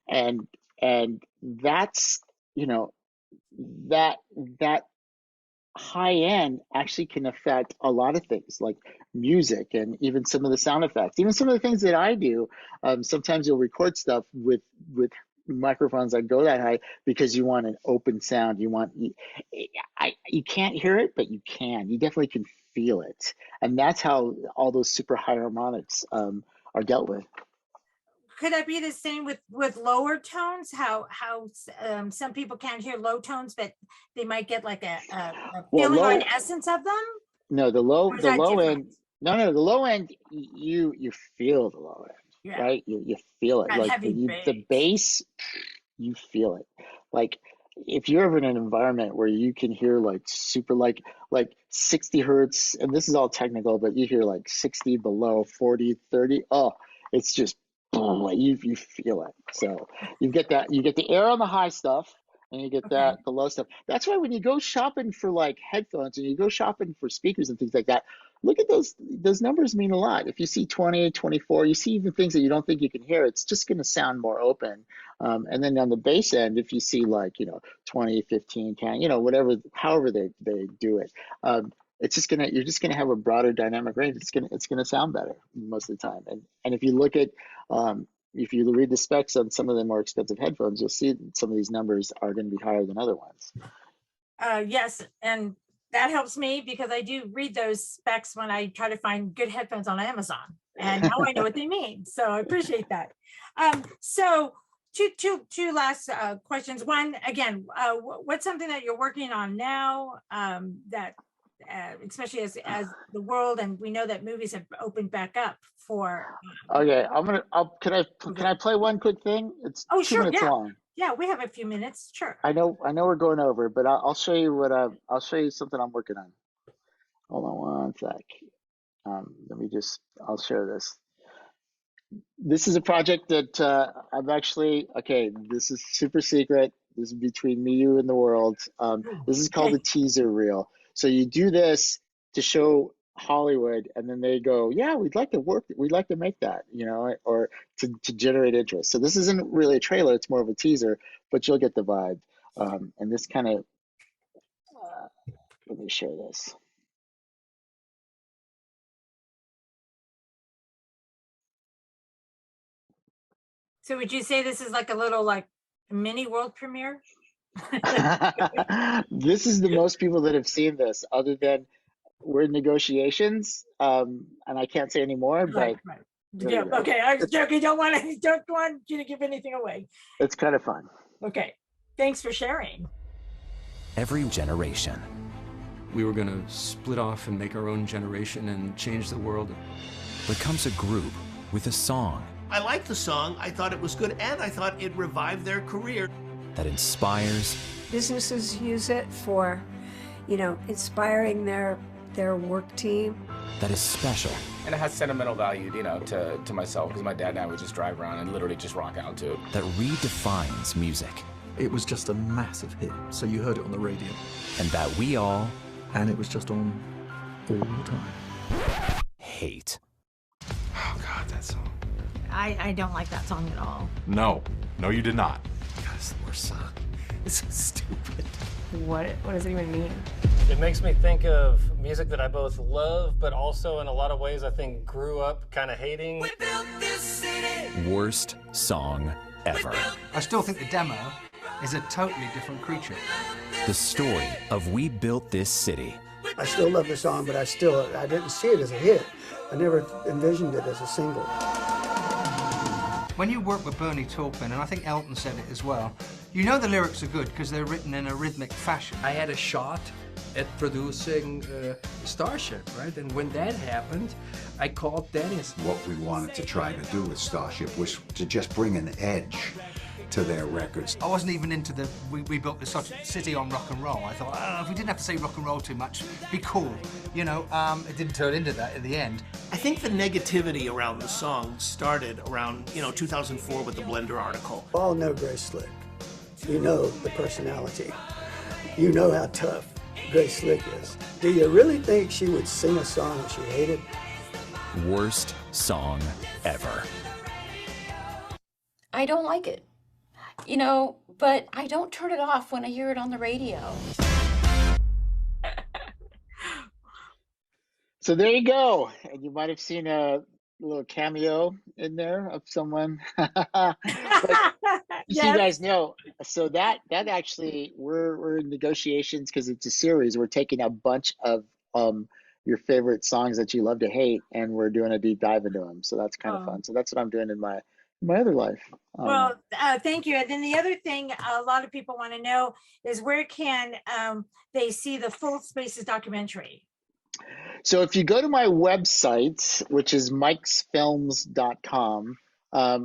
and that's, that high end actually can affect a lot of things, like music and even some of the sound effects, even some of the things that I do. Sometimes you'll record stuff with microphones that go that high because you want an open sound. You can't hear it, but you definitely can feel it. And that's how all those super high harmonics are dealt with. could that be the same with lower tones? How some people can't hear low tones, but they might get like a Well, feeling or an low, essence of them? no, Or is the that low different? end, no, the low end, you feel the low end, Yeah, right? You feel it, that like heavy the bass. bass, you feel it. Like if you're ever in an environment where you can hear like super like 60 hertz, and this is all technical, but you hear like 60 below 40, 30. Oh, it's just boom, like you feel it. So you get the air on the high stuff, and you get Okay. the low stuff. That's why when you go shopping for like headphones and you go shopping for speakers and things like that, look at those numbers mean a lot. If you see 20, 24, you see even things that you don't think you can hear, it's just going to sound more open. And then on the bass end, if you see like, 20, 15, 10, whatever, however they do it, it's just you're just gonna have a broader dynamic range. It's gonna sound better most of the time. And if you look at, if you read the specs on some of the more expensive headphones, you'll see that some of these numbers are going to be higher than other ones. Yes, and that helps me because I do read those specs when I try to find good headphones on Amazon, and now I know what they mean. So I appreciate that. So two last questions. One, again, what's something that you're working on now that especially as the world, and we know that movies have opened back up for. Okay, can I play one quick thing? It's Oh, 2 sure, minutes yeah, long. yeah, we have a few minutes, sure. I know we're going over, but I'll show you I'll show you something I'm working on. Hold on one sec. I'll share this. This is a project that this is super secret. This is between me, you, and the world. This is called a Okay. teaser reel. So you do this to show Hollywood, and then they go, yeah, we'd like to make that, or to generate interest. So this isn't really a trailer, it's more of a teaser, but you'll get the vibe. And this kind of, let me share this. So would you say this is like a little like mini world premiere? This is the most people that have seen this, other than we're in negotiations, and I can't say anymore, but Right. there Yeah, you go. okay, I was joking, don't want you to give anything away. It's kind of fun. Okay, thanks for sharing. Every generation We were going to split off and make our own generation and change the world. becomes a group with a song I liked the song, I thought it was good, and I thought it revived their career. that inspires, Businesses use it for, inspiring their work team. that is special, And it has sentimental value, to myself, because my dad and I would just drive around and literally just rock out to it. that redefines music, It was just a massive hit, so you heard it on the radio. and that we all And it was just on all the time. hate. Oh, God, that song. I don't like that song at all. No, you did not. God, it's the worst song. It's so stupid. What does it even mean? It makes me think of music that I both love, but also in a lot of ways I think grew up kind of hating. We built this city. Worst song ever. I still think the demo is a totally different creature. The story of We Built This City. I still love the song, but I didn't see it as a hit. I never envisioned it as a single. When you work with Bernie Taupin, and I think Elton said it as well, you know the lyrics are good because they're written in a rhythmic fashion. I had a shot at producing Starship, right? And when that happened, I called Dennis. What we wanted to try to do with Starship was to just bring an edge to their records. I wasn't even into we built this sort of city on rock and roll. I thought, if we didn't have to say rock and roll too much, be cool. It didn't turn into that in the end. I think the negativity around the song started around, 2004 with the Blender article. All know Grace Slick. You know the personality. You know how tough Grace Slick is. Do you really think she would sing a song that she hated? Worst song ever. I don't like it. But I don't turn it off when I hear it on the radio. So there you go. And you might have seen a little cameo in there of someone. But Yes. you guys know, so that actually, we're in negotiations because it's a series. We're taking a bunch of your favorite songs that you love to hate, and we're doing a deep dive into them. So that's kind of fun. So that's what I'm doing in my my other life. Well, thank you. And then the other thing a lot of people want to know is where can they see the full Spaces documentary? So if you go to my website, which is mikesfilms.com, I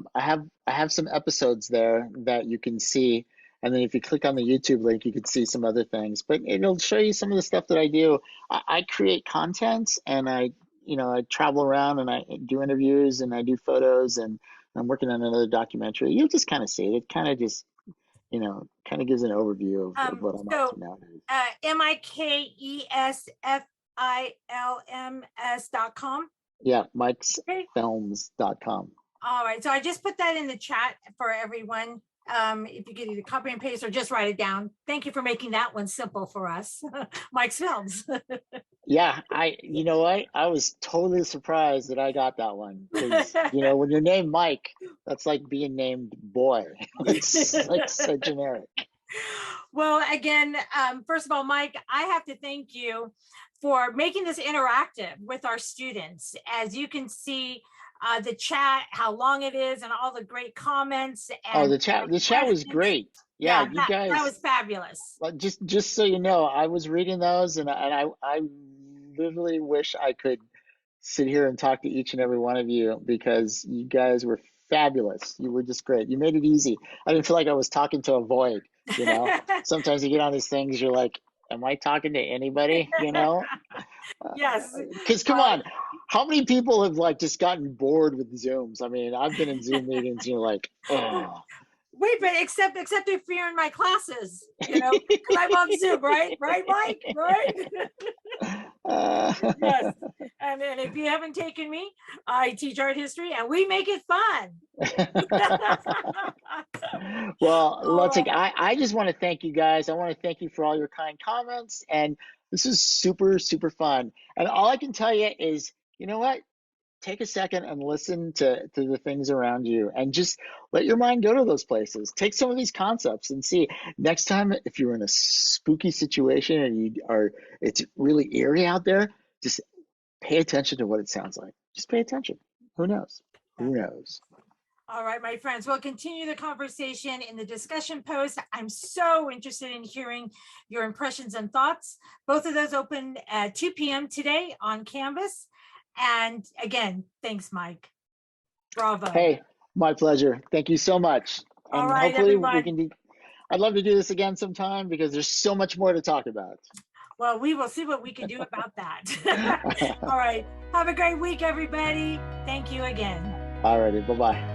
have some episodes there that you can see. And then if you click on the YouTube link, you can see some other things. But it'll show you some of the stuff that I do. I create content, and I travel around and I do interviews and I do photos, and I'm working on another documentary. You'll just kind of see it. It kind of just, kind of gives an overview of what I'm up to nowadays. MIKESFILMS.com. Yeah, mikesfilms.com. All right. So I just put that in the chat for everyone. If you could either copy and paste or just write it down. Thank you for making that one simple for us. Mike's Films. Yeah, you know what? I was totally surprised that I got that one. Because, when you're named Mike, that's like being named boy. It's like so generic. Well, again, first of all, Mike, I have to thank you for making this interactive with our students. As you can see, the chat, how long it is, and all the great comments. And the chat was great. Yeah, you guys. That was fabulous. Just so you know, I was reading those, and I literally wish I could sit here and talk to each and every one of you, because you guys were fabulous. You were just great. You made it easy. I didn't feel like I was talking to a void. Sometimes you get on these things, you're like, am I talking to anybody? Yes. Because come on, how many people have just gotten bored with Zooms? I mean, I've been in Zoom meetings, and you're like, oh. Wait, but except if you're in my classes, because I'm on Zoom, right? Right, Mike? Right? Yes. And if you haven't taken me, I teach art history, and we make it fun. Well, I just want to thank you guys. I want to thank you for all your kind comments, and this is super, super fun. And all I can tell you is, you know what? Take a second and listen to the things around you, and just let your mind go to those places. Take some of these concepts and see next time if you're in a spooky situation and it's really eerie out there, just pay attention to what it sounds like. Just pay attention. Who knows? Who knows? All right, my friends, we'll continue the conversation in the discussion post. I'm so interested in hearing your impressions and thoughts. Both of those open at 2 p.m. today on Canvas. And again, thanks, Mike. Bravo. Hey, my pleasure. Thank you so much. And all right, hopefully everyone. I'd love to do this again sometime, because there's so much more to talk about. Well, we will see what we can do about that. All right. Have a great week, everybody. Thank you again. All righty. Bye-bye.